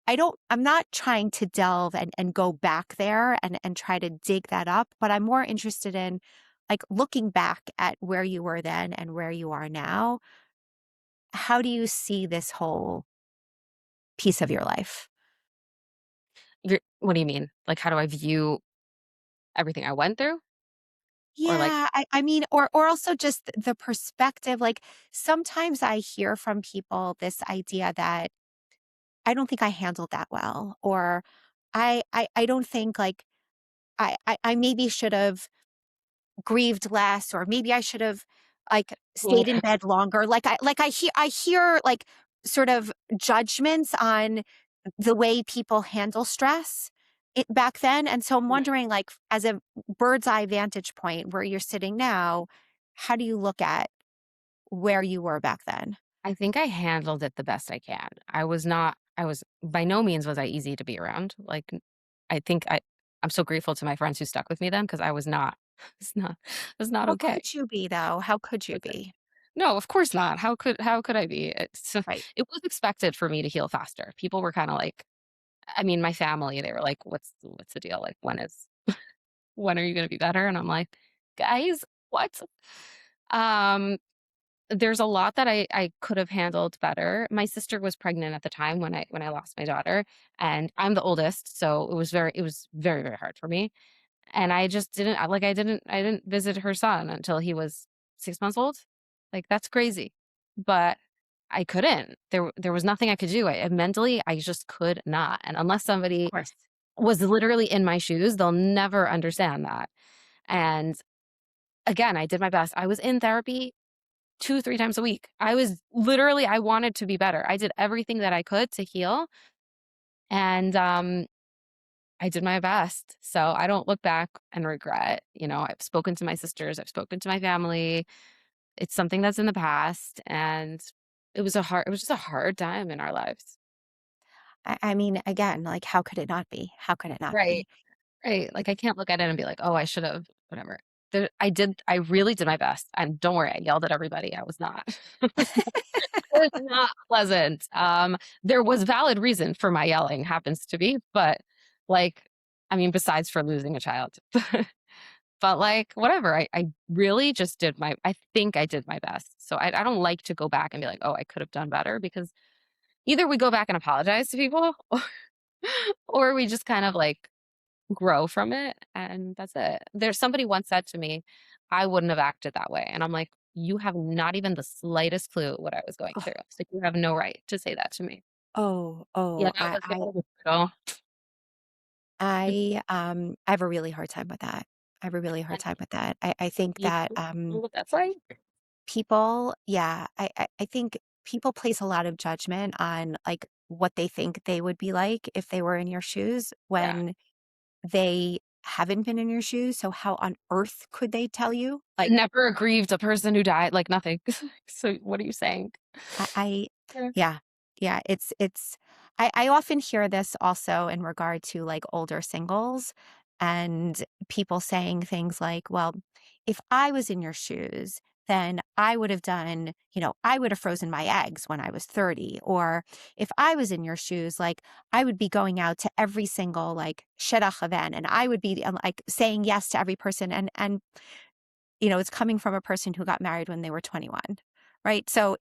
I don't, I'm not trying to delve and go back there and try to dig that up, but I'm more interested in like looking back at where you were then and where you are now. How do you see this whole piece of your life? You're what do you mean? Like, how do I view everything I went through? Or, like Yeah, I mean, or also just the perspective. Like sometimes I hear from people this idea that I don't think I handled that well, or I don't think like I maybe should have grieved less, or maybe I should have like stayed in yeah. bed longer. I hear like sort of judgments on the way people handle stress back then. And so I'm wondering, like, as a bird's eye vantage point where you're sitting now, how do you look at where you were back then? I think I handled it the best I can. I was by no means was I easy to be around. Like, I think I'm so grateful to my friends who stuck with me then because I was not was not How okay could you be, though? How could you with it. be? No, of course not. How could I be? Right. It was expected for me to heal faster. People were kinda like I mean, my family, they were like, what's the deal? Like, when are you gonna be better?" And I'm like, "Guys, what?" Um, there's a lot that I could have handled better. My sister was pregnant at the time when I lost my daughter, and I'm the oldest, so it was very, very hard for me, and I just didn't I didn't visit her son until he was 6 months old. Like, that's crazy, but I couldn't. There was nothing I could do. Mentally, I just could not, and unless Of somebody course. was literally in my shoes, they'll never understand that, and again, I did my best. I was in therapy 2, 3 times a week. I was literally I wanted to be better. I did everything that I could to heal, and, I did my best. So I don't look back and regret, I've spoken to my sisters, I've spoken to my family. It's something that's in the past, and it was just a hard time in our lives. I mean, again, like, how could it not be? How could it not Right, be? right. Like, I can't look at it and be like, "Oh, I should have," whatever. I really did my best, and don't worry, I yelled at everybody. I was not. It was not pleasant. There was valid reason for my yelling, happens to be, but, like, I mean, besides for losing a child. But, like, whatever, I really just did my I think I did my best. So I don't like to go back and be like, "Oh, I could have done better," because either we go back and apologize to people or we just kind of, like, grow from it, and that's it. There's somebody once said to me, "I wouldn't have acted that way," and I'm like, "You have not even the slightest clue what I was going Oh, through, so you have no right to say that to me." Yeah, oh, that was brutal. I have a really hard time with that. I have a really hard And time with that. I think you that know what that's like? people, yeah, I think people place a lot of judgment on like what they think they would be like if they were in your shoes Yeah. when they haven't been in your shoes. So how on earth could they tell you? Like Never aggrieved a person who died, like, nothing. So what are you saying? I Yeah. yeah. Yeah, I often hear this also in regard to like older singles and people saying things like, well, if I was in your shoes, then I would have done, I would have frozen my eggs when I was 30. Or if I was in your shoes, like I would be going out to every single like shidduch event, and I would be like saying yes to every person. And it's coming from a person who got married when they were 21. Right. So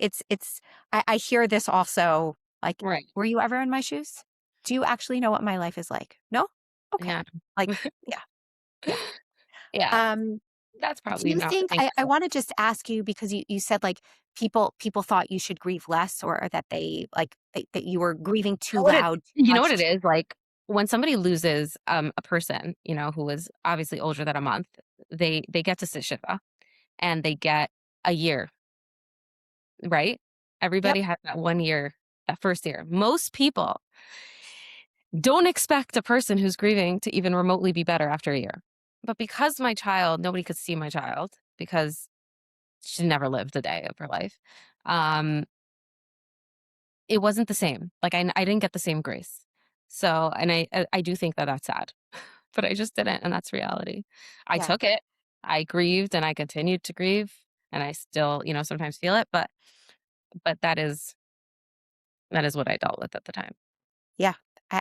I hear this also, like, Right. were you ever in my shoes? Do you actually know what my life is like? No? Okay. Yeah. Like, yeah, yeah. Yeah. Um, That's do probably you not the think thing I for want to just ask you, because you said like people thought you should grieve less, or that they like that you were grieving too loud, too you know what much. it is? Like, when somebody loses, a person, who was obviously older than a month, they get to sit Shiva, and they get a year, right? Yep. Everybody has that 1 year, that first year. Most people don't expect a person who's grieving to even remotely be better after a year. But because my child nobody could see my child because she never lived a day of her life, um, it wasn't the same. Like, I didn't get the same grace. So and I do think that that's sad, but I just didn't, and that's reality. I Yeah. took it. I grieved, and I continued to grieve, and I still, sometimes feel it, but that is what I dealt with at the time. Yeah.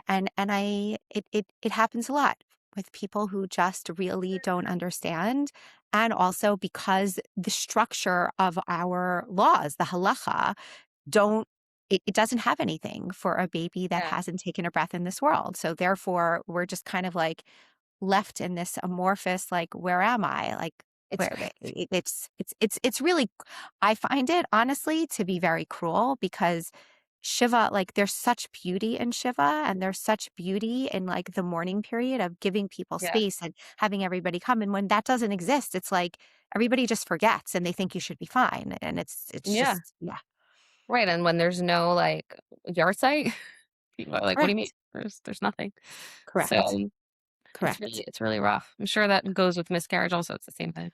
And it happens a lot with people who just really don't understand. And also because the structure of our laws, the halacha, don't it doesn't have anything for a baby that Yeah, hasn't taken a breath in this world. So therefore, we're just kind of like left in this amorphous, like, where am I? Like, it's where crazy. it's really, I find it honestly to be very cruel, because Shiva, like, there's such beauty in Shiva, and there's such beauty in like the morning period of giving people Yeah. space and having everybody come. And when that doesn't exist, it's like everybody just forgets and they think you should be fine. And it's Yeah. just, yeah. Right, and when there's no, like, yard site, people are like, "What do you mean?" Correct. There's nothing. Correct. So, Correct. it's really rough. I'm sure that goes with miscarriage also, it's the same thing.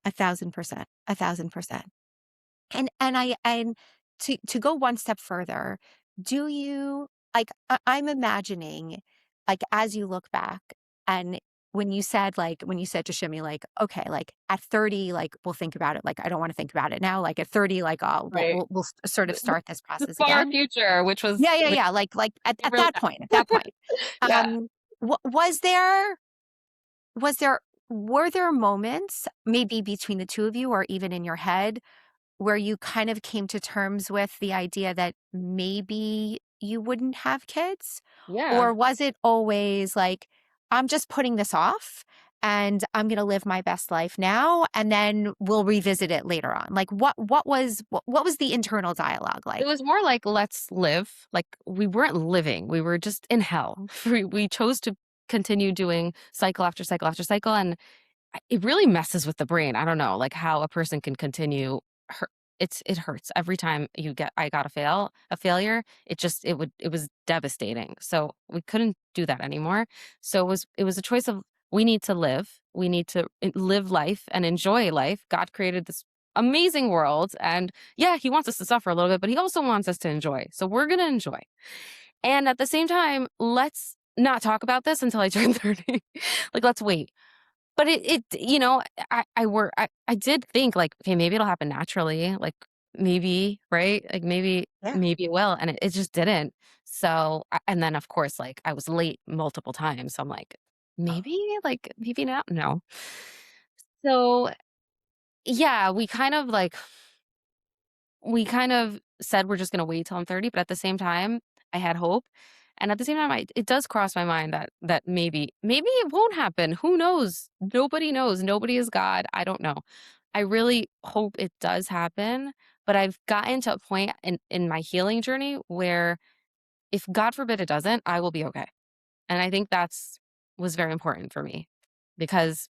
1,000%. 1,000%. And to go one step further, do you, like, I'm imagining, like, as you look back, and when you said to Shimmy, like, okay, like at 30, like, we'll think about it. Like, I don't want to think about it now. Like at 30, like, Right. we'll sort of The start this the process far again. future, Yeah, yeah, which yeah. Like we at really that point, Yeah. um, was there, were there moments maybe between the two of you, or even in your head, where you kind of came to terms with the idea that maybe you wouldn't have kids? Yeah. Or was it always like, I'm just putting this off and I'm going to live my best life now, and then we'll revisit it later on? Like, what was the internal dialogue It like? was more like, "Let's live." Like, we weren't living, we were just in hell. We chose to continue doing cycle after cycle after cycle, and it really messes with the brain. I don't know, like, how a person can continue hur it hurts every time I got a failure. It was devastating. So, we couldn't do that anymore. So, it was a choice of, we need to live. We need to live life and enjoy life. God created this amazing world, and yeah, he wants us to suffer a little bit, but he also wants us to enjoy. So, we're gonna enjoy. And at the same time, let's not talk about this until I turn 30. Like, let's wait. But I did think, like, "Okay, maybe it'll happen naturally, like, maybe, right? Like, Yeah. maybe it will," and it just didn't. So, and then, of course, like, I was late multiple times, so I'm like, maybe not? No. So, yeah, we kind of said we're just gonna wait till I'm 30, but at the same time, I had hope, and at the same time, it does cross my mind that maybe it won't happen. Who knows? Nobody knows. Nobody is God. I don't know. I really hope it does happen, but I've gotten to a point in my healing journey where, if God forbid it doesn't, I will be okay, and I think that's was very important for me, because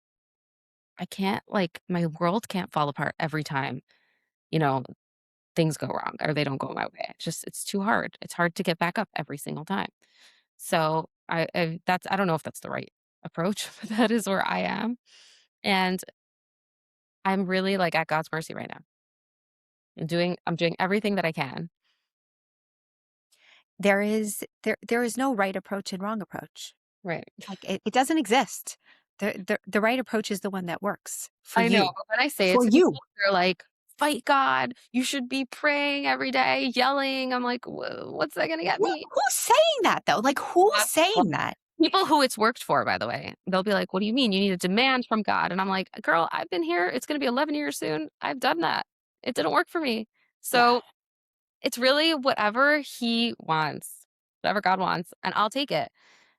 I can't, like, my world can't fall apart every time, you know, things go wrong or they don't go my way. It's too hard. It's hard to get back up every single time. So I don't know if that's the right approach, but that is where I am. And I'm really, like, at God's mercy right now. I'm doing everything that I can. There is no right approach and wrong approach. Right. Like, it doesn't exist. The right approach is the one that works for I know, you. but when I say it For to you. people, they're like, fight God. You should be praying every day, yelling." I'm like, What's that gonna get me?" Who's saying that though? Like, who's Well, saying that? people who it's worked for, by the way. They'll be like, "What do you mean? You need a demand from God." And I'm like, "Girl, I've been here. It's gonna be 11 years soon. I've done that. It didn't work for me." Yeah. So, it's really whatever he wants, whatever God wants, and I'll take it.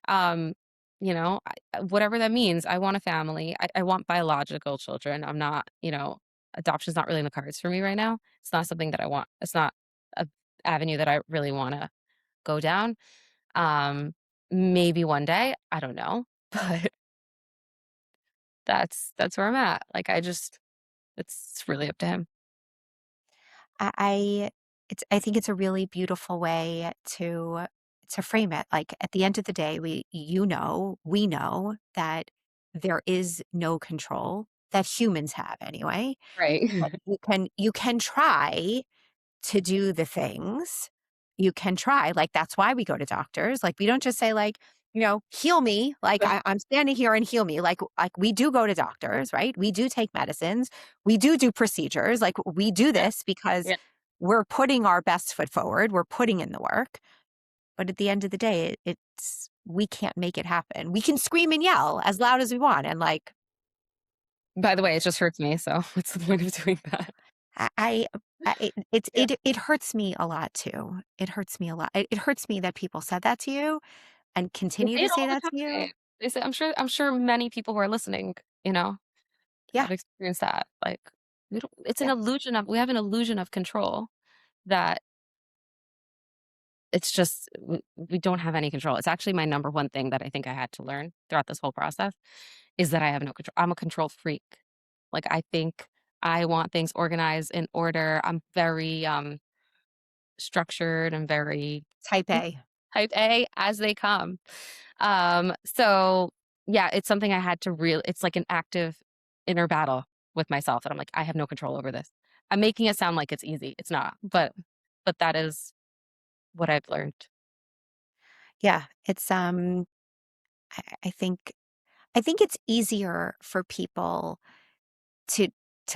Um, whatever that means. I want a family. I want biological children. I'm not, adoption's not really in the cards for me right now. It's not something that I want. It's not a avenue that I really wanna go down. Um, Maybe one day, I don't know, but that's where I'm at. Like, it's really up to him. I I think it's a really beautiful way to frame it. Like at the end of the day, we know that there is no control that humans have anyway. Right. But you can try to do the things. You can try. Like, that's why we go to doctors. Like, we don't just say, like, heal me. Like, I'm standing here and heal me. Like we do go to doctors, right? We do take medicines. We do procedures. Like, we do Yeah, this because yeah. we're putting our best foot forward. We're putting in the work. But at the end of the day, we can't make it happen. We can scream and yell as loud as we want. And like, By the way, it just hurts me, so what's the point of doing that? I Yeah. it hurts me a lot too. It hurts me a lot. It hurts me that people said that to you and They continue say to it say all the that to you. time. They say I'm sure many people who are listening, Yeah, have experienced that. Like, yeah, we have an illusion of control that it's just we don't have any control. It's actually my number one thing that I think I had to learn throughout this whole process is that I have no control. I'm a control freak. Like, I think I want things organized in order. I'm very structured and very type A. type A as they come. So yeah, it's something I had to it's like an active inner battle with myself. And I'm like, I have no control over this. I'm making it sound like it's easy. It's not, but that is what I've learned. Yeah, I think it's easier for people to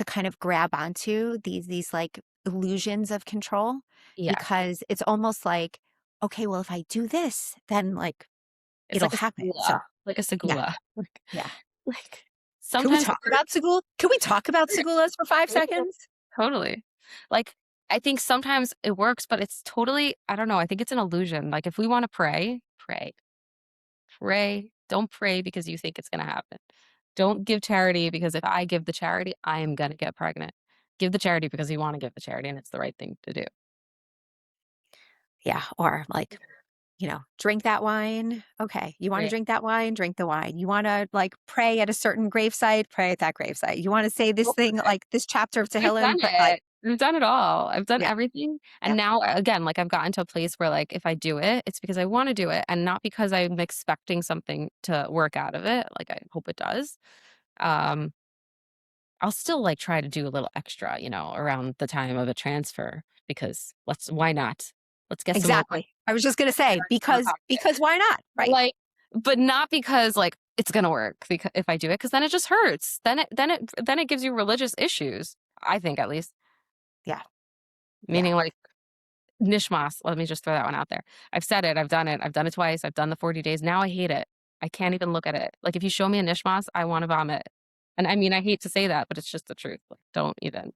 kind of grab onto these like illusions of control Yes. because it's almost like, okay, well, if I do this, then like It's it'll like a happen. So segula, like a yeah, segula. Like yeah. like, Can we sometimes it talk about hurts. Segula? Can we talk about Segulas for 5 seconds? Totally. Like, I think sometimes it works, but it's totally I don't know, I think it's an illusion. Like, if we wanna pray, pray. Pray. Don't pray because you think it's gonna happen. Don't give charity because if I give the charity, I am gonna get pregnant. Give the charity because you wanna give the charity and it's the right thing to do. Yeah, or like, drink that wine. Okay, you wanna Right. drink that wine? Drink the wine. You wanna, like, pray at a certain gravesite? Pray at that gravesite. You wanna say this Go for thing, it. like, this chapter of I've done Tehillim? Pray like, it. I've done it all. I've done yeah, everything, and yep, now, again, like, I've gotten to a place where, like, if I do it, it's because I wanna do it and not because I'm expecting something to work out of it, like, I hope it does. Um, I'll still, like, try to do a little extra, around the time of a transfer because why not? Let's get some more money exactly. I was just gonna say, in our because pocket. why not, But, right? like but not because, like, it's gonna work because if I do it, because then it just hurts. Then it gives you religious issues, I think at least. Yeah, yeah. Meaning, like, Nishmas, let me just throw that one out there. I've said it, I've done it twice, I've done the 40 days, now I hate it. I can't even look at it. Like, if you show me a Nishmas, I wanna vomit. And I mean, I hate to say that, but it's just the truth. Like, don't even.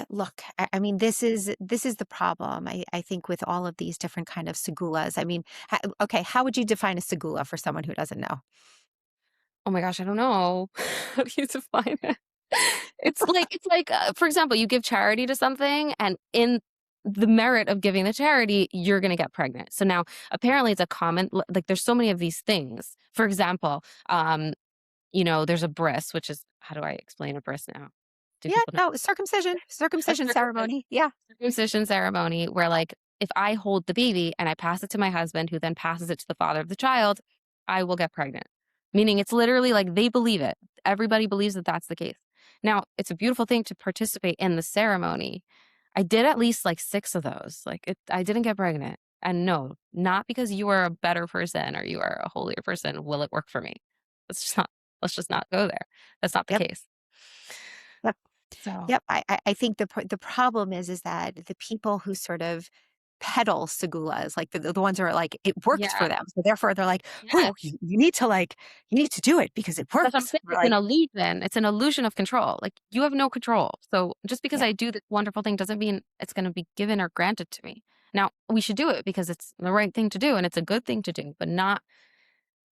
Look, I mean, this is the problem. I think with all of these different kind of segulas. I mean, okay, how would you define a segula for someone who doesn't know? Oh my gosh, I don't know. How do you define it? It's like, for example, you give charity to something, and in the merit of giving the charity, you're gonna get pregnant. So now, apparently, it's a common like, there's so many of these things. For example, there's a bris, which is how do I explain a bris now? Do Yeah, people know? no, circumcision A ceremony. Yeah, circumcision ceremony where, like, if I hold the baby and I pass it to my husband, who then passes it to the father of the child, I will get pregnant. Meaning it's literally like they believe it. Everybody believes that that's the case. Now, it's a beautiful thing to participate in the ceremony. I did at least like 6 of those. I didn't get pregnant. And no, not because you are a better person or you are a holier person will it work for me. Let's just not let's just not go there. That's not the yep, case. yep. So, Yep. I think the problem is that the people who sort of peddle segulas, like the ones who are like, it worked yeah. for them. So therefore they're like, oh, Yes. you need to like, you need to do it because it That's what I'm works. saying. We're It's an like, illusion. It's an illusion of control. Like, you have no control. So just because yeah, I do this wonderful thing doesn't mean it's gonna be given or granted to me. Now, we should do it because it's the right thing to do and it's a good thing to do, but not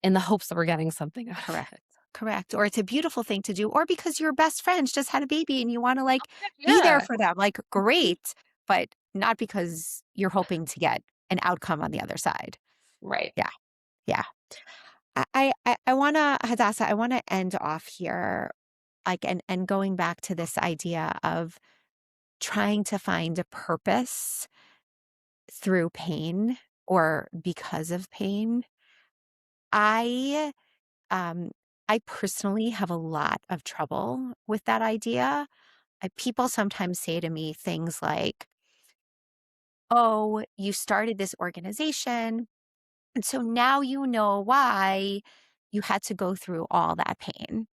in the hopes that we're getting something out of correct. it. Correct. Or it's a beautiful thing to do, or because your best friends just had a baby and you want to like be there Yeah. for them. Like, great, but not because you're hoping to get an outcome on the other side. Right. Yeah. Yeah. I wanna, Hadassah, I wanna end off here, like, and going back to this idea of trying to find a purpose through pain or because of pain. I, um, I personally have a lot of trouble with that idea. People sometimes say to me things like, "Oh, you started this organization, and so now you know why you had to go through all that pain."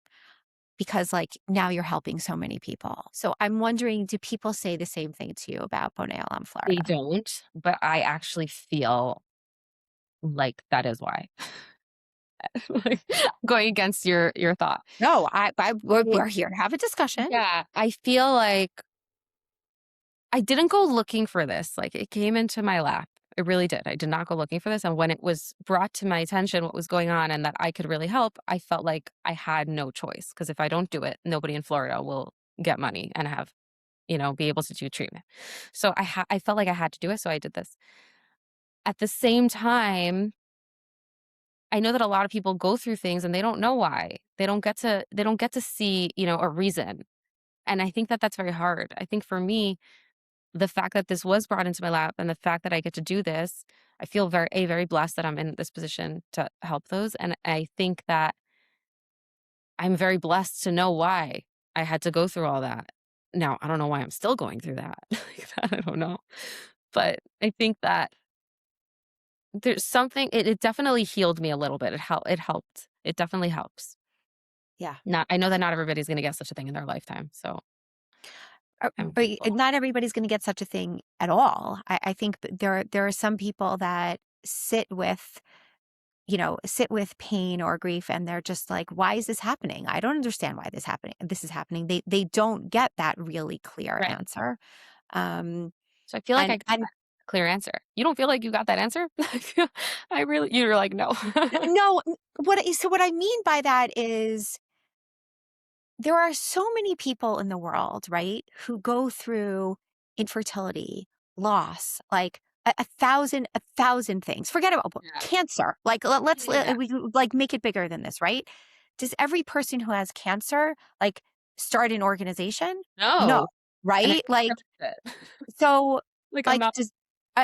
Because, like, now you're helping so many people. So I'm wondering, do people say the same thing to you about Bonei Olam They Florida? don't, but I actually feel like that is why. Like, going against your thought. No, I we're here to have a discussion. Yeah, I feel like I didn't go looking for this, like, it came into my lap. It really did. I did not go looking for this, and when it was brought to my attention what was going on and that I could really help, I felt like I had no choice. Because if I don't do it, nobody in Florida will get money and have be able to do treatment. So I felt like I had to do it, so I did this. At the same time, I know that a lot of people go through things and they don't know why. They don't get to see, a reason. And I think that that's very hard. I think for me, the fact that this was brought into my lap and the fact that I get to do this, I feel very blessed that I'm in this position to help those. And I think that I'm very blessed to know why I had to go through all that. Now, I don't know why I'm still going through that. Like that, I don't know. But I think that there's something it definitely healed me a little bit. It helped. It definitely helps. Yeah. Not I know that not everybody's gonna get such a thing in their lifetime, so I'm But grateful. not everybody's gonna get such a thing at all. I think that there are some people that sit with pain or grief, and they're just like, "Why is this happening? I don't understand why this is happening." They don't get that really clear Right. answer. Um, So I feel like I and got that clear answer. You don't feel like you got that answer? You're like, "No." no, what I mean by that is there are so many people in the world, right, who go through infertility, loss, like a thousand things. Forget about Yeah. cancer. Like, Yeah, yeah, yeah. we like make it bigger than this, right? Does every person who has cancer like start an organization? No, No, and I right? don't Like, recommend it. so, Like, I'm like, not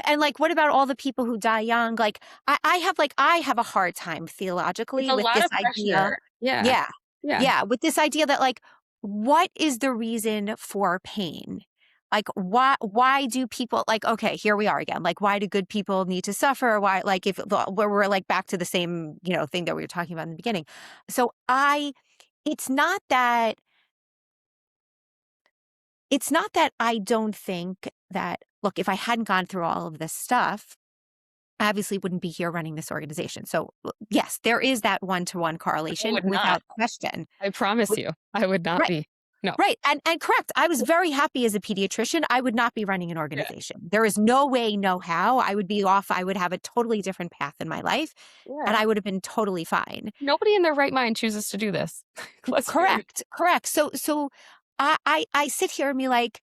and like, what about all the people who die young? Like, I have a hard time it's theologically a with lot this of idea. pressure. Yeah. Yeah, Yeah. yeah, with this idea that like, what is the reason for pain? Like, why do people like? Okay, here we are again. Like, why do good people need to suffer? Why, like, if where we're like back to the same thing that we were talking about in the beginning. So it's not that it's not that I don't think that, look, if I hadn't gone through all of this stuff, I obviously wouldn't be here running this organization. So, yes, there is that one-to-one I correlation would not. without question. I promise With you, I would not Right, be. No. right, and correct. I was very happy as a pediatrician. I would not be running an Yeah. organization. There is no way, no how. I would be off. I would have a totally different path in my life, and Yeah. I would have been totally fine. Nobody in their right mind chooses to do this. Let's be real. Correct, correct. So I sit here and be like,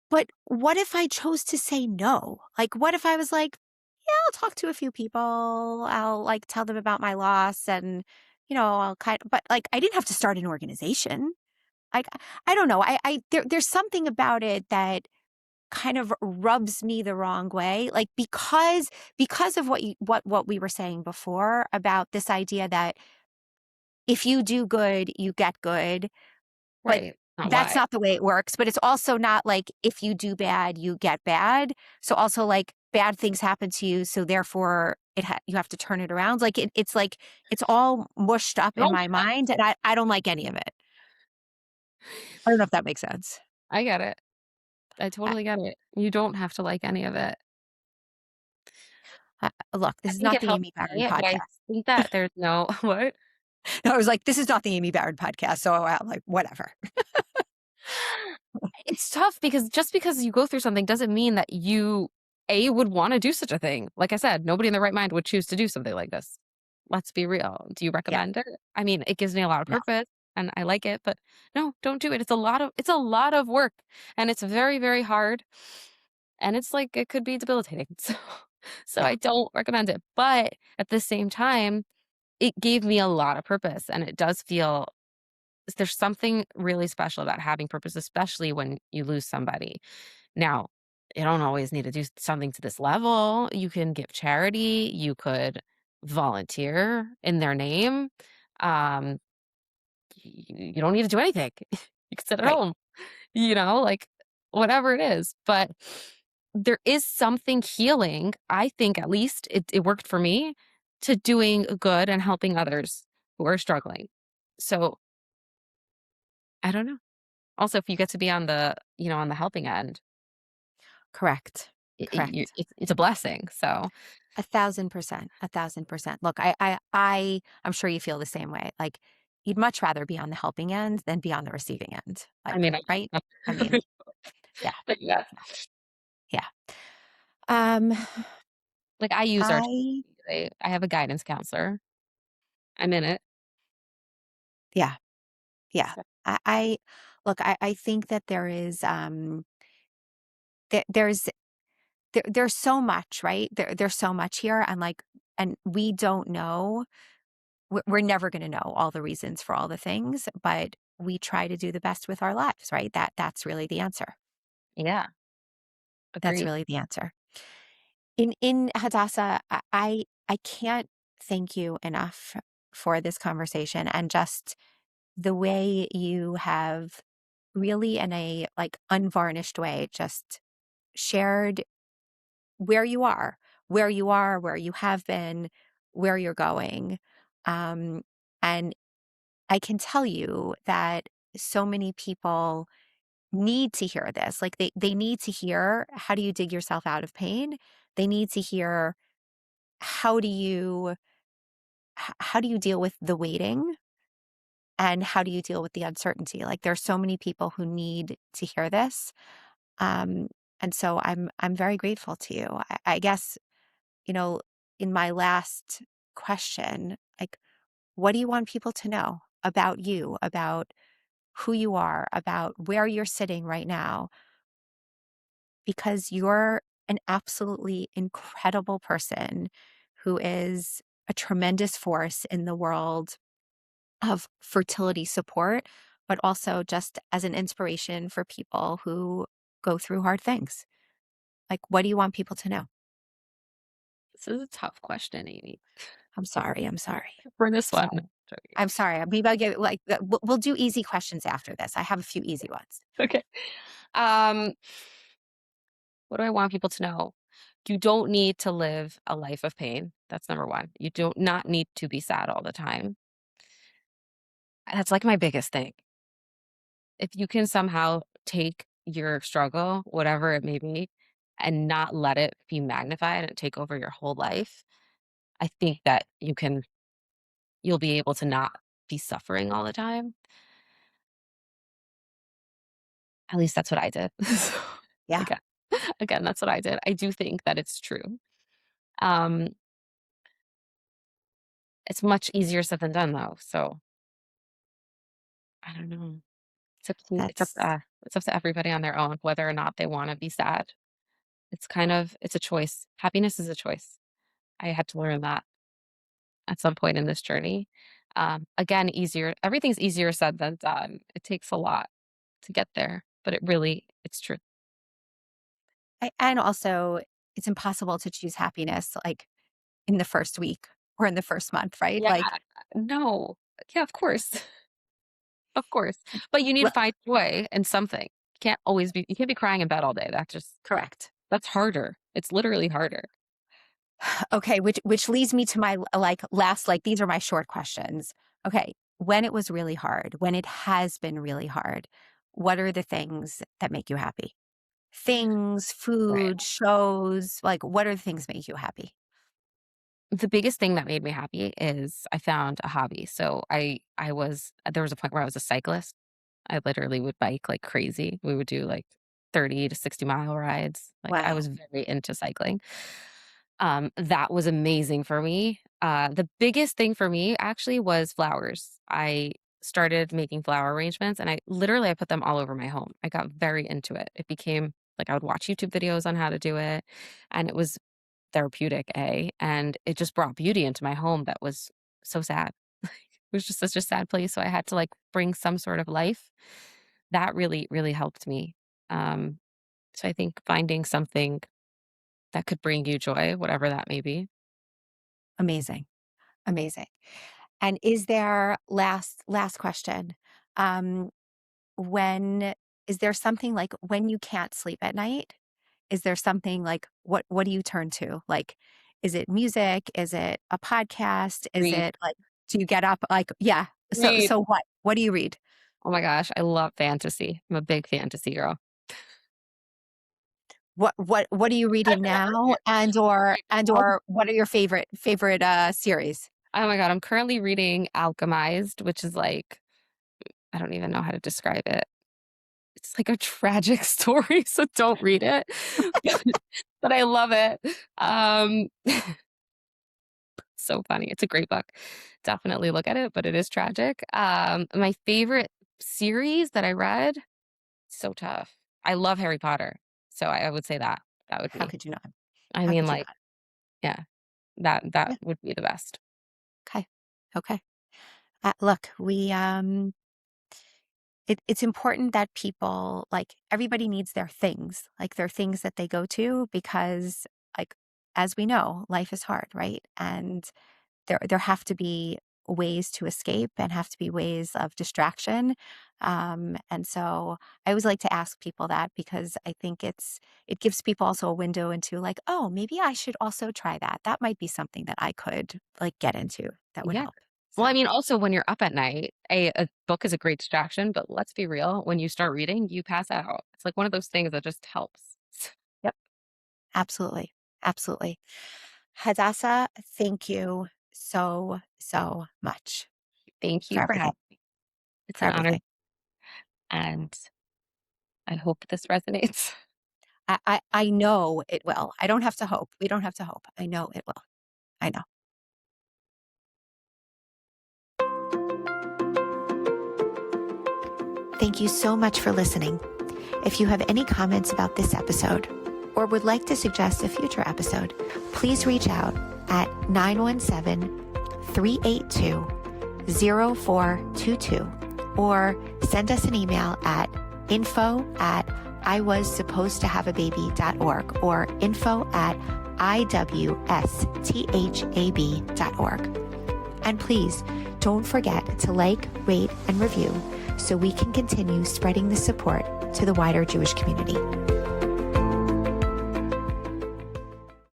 but what if I chose to say no? Like, what if I was like, yeah, I'll talk to a few people. I'll like tell them about my loss and, I'll but like, I didn't have to start an organization. Like, I don't know. There's something about it that kind of rubs me the wrong way. Like, because of what we were saying before about this idea that if you do good, you get good. But Right. Not that's why. not the way it works, but it's also not like if you do bad, you get bad. So also like bad things happen to you, so therefore you have to turn it around. It's like it's all mushed up in No, my mind, and I don't like any of it. I don't know if that makes sense. I get it. I I, totally get it. You don't have to like any of it. look, I this is think not it the helps Amy Barron me, but I podcast. think that there's no what? No, I was like, this is not the Amy Barron podcast. So I'm like, whatever. It's tough because just because you go through something doesn't mean that you, A, would wanna do such a thing. Like I said, nobody in their right mind would choose to do something like this. Let's be real. Do you Yeah. recommend it? I mean, it gives me a lot of No. purpose and I like it, but no, don't do it. It's a lot of work and it's very, very hard, and it's like it could be debilitating. So Yeah. I don't recommend it, but at the same time, it gave me a lot of purpose, and it does feel there's something really special about having purpose, especially when you lose somebody. Now, you don't always need to do something to this level. You can give charity, you could volunteer in their name. Um, you don't need to do anything. You can sit at Right. home, like whatever it is. But there is something healing, I think at least it worked for me, to doing good and helping others who are struggling. So I don't know. Also, if you get to be on the helping end, Correct. you Correct. it's a blessing, so 1,000%. 1,000%. Look, I'm sure you feel the same way. Like, you'd much rather be on the helping end than be on the receiving end. I Like, mean, right? I mean, yeah, but yeah, yeah. Um, like, I use our I I have a guidance counselor. I'm in it, yeah, yeah. so I look, I think that there's there's so much, right? There's so much here, and like, and we don't know. We're never going to know all the reasons for all the things, but we try to do the best with our lives, right? That's really the answer. yeah, That's agreed. really the answer. In Hadassah, I can't thank you enough for this conversation and just the way you have really in a like unvarnished way just shared where you are, where you have been, where you're going. Um, and I can tell you that so many people need to hear this. Like they need to hear, how do you dig yourself out of pain? They need to hear, how do you how do you deal with the waiting, and how do you deal with the uncertainty? Like there's so many people who need to hear this. Um, and so I'm very grateful to you. I guess, you know, in my last question, like, what do you want people to know about you, about who you are, about where you're sitting right now? Because you're an absolutely incredible person who is a tremendous force in the world of fertility support, but also just as an inspiration for people who go through hard things. Like, what do you want people to know? This is a tough question, Amy. I'm sorry. I'm sorry. For this one. No, Sorry. joking. I'm sorry. Maybe I'll get like, we'll do easy questions after this. I have a few easy ones. Okay. Um, what do I want people to know? You don't need to live a life of pain. That's number 1. You don't not need to be sad all the time. That's, like, my biggest thing. If you can somehow take your struggle, whatever it may be, and not let it be magnified and take over your whole life, I think that you'll be able to not be suffering all the time. At least that's what I did. So, Yeah, again again, that's what I did. I do think that it's true. Um, it's much easier said than done, though, so I don't know. that's It's up to everybody on their own whether or not they wanna be sad. It's a choice. Happiness is a choice. I had to learn that at some point in this journey. Again, everything's easier said than done. It takes a lot to get there, but it's true. and also it's impossible to choose happiness like in the first week or in the first month, right? Yeah, Like, no. Yeah, of course. Of course. But you need to le- find joy in something. You can't be crying in bed all day. correct. That's harder. It's literally harder. Okay, which leads me to my like last, like, these are my short questions. Okay, when it was really hard, when it has been really hard, what are the things that make you happy? Things, Right. food, shows, like what are the things that make you happy? The biggest thing that made me happy is I found a hobby. So I was there was a point where I was a cyclist. I literally would bike like crazy. We would do like 30 to 60-mile rides. Like I Wow. was very into cycling. That was amazing for me. The biggest thing for me actually was flowers. I started making flower arrangements and I put them all over my home. I got very into it. It became like I would watch YouTube videos on how to do it and it was therapeutic, and it just brought beauty into my home that was so sad. It was just such a sad place, so I had to, like, bring some sort of life. That really, really helped me. Um, so I think finding something that could bring you joy, whatever that may be. Amazing. Amazing. And is there last question. Um, when is there something like when you can't sleep at night? Is there something like what do you turn to? Like, is it music? Is it a podcast? Is Read, it like do you get up like yeah. So read. so what? What do you read? Oh my gosh, I love fantasy. I'm a big fantasy girl. What are you reading now? Right now? Or what are your favorite series? Oh my god, I'm currently reading Alchemized, which is like I don't even know how to describe it. It's like a tragic story, so don't read it, but I love it. So funny. It's a great book. Definitely look at it, but it is tragic. My favorite series that I read, so tough. I love Harry Potter, so I would say that. That would How be. could you not? I How mean, could you like, not? yeah, that Yeah. would be the best. Okay. Okay. Look, it's important that people like everybody needs their things, like their things that they go to because like as we know, life is hard, right? And there have to be ways to escape and have to be ways of distraction. And so I always like to ask people that because I think it gives people also a window into like, oh, maybe I should also try that. That might be something that I could like get into that would Yeah. help. Well, So I mean, also when you're up at night, a book is a great distraction, but let's be real, when you start reading, you pass out. It's like one of those things that just helps. yep, absolutely. Absolutely. Hadassah, thank you so much Thank you for for everything, having me. It's for an honor, everything. and I hope this resonates. I know it will. I don't have to hope. We don't have to hope. I know it will. I know. Thank you so much for listening. If you have any comments about this episode or would like to suggest a future episode, please reach out at 917-382-0422 or send us an email at info@iwassupposedtohaveababy.org or info@iwsthab.org. And please don't forget to like, rate, and review so we can continue spreading the support to the wider Jewish community.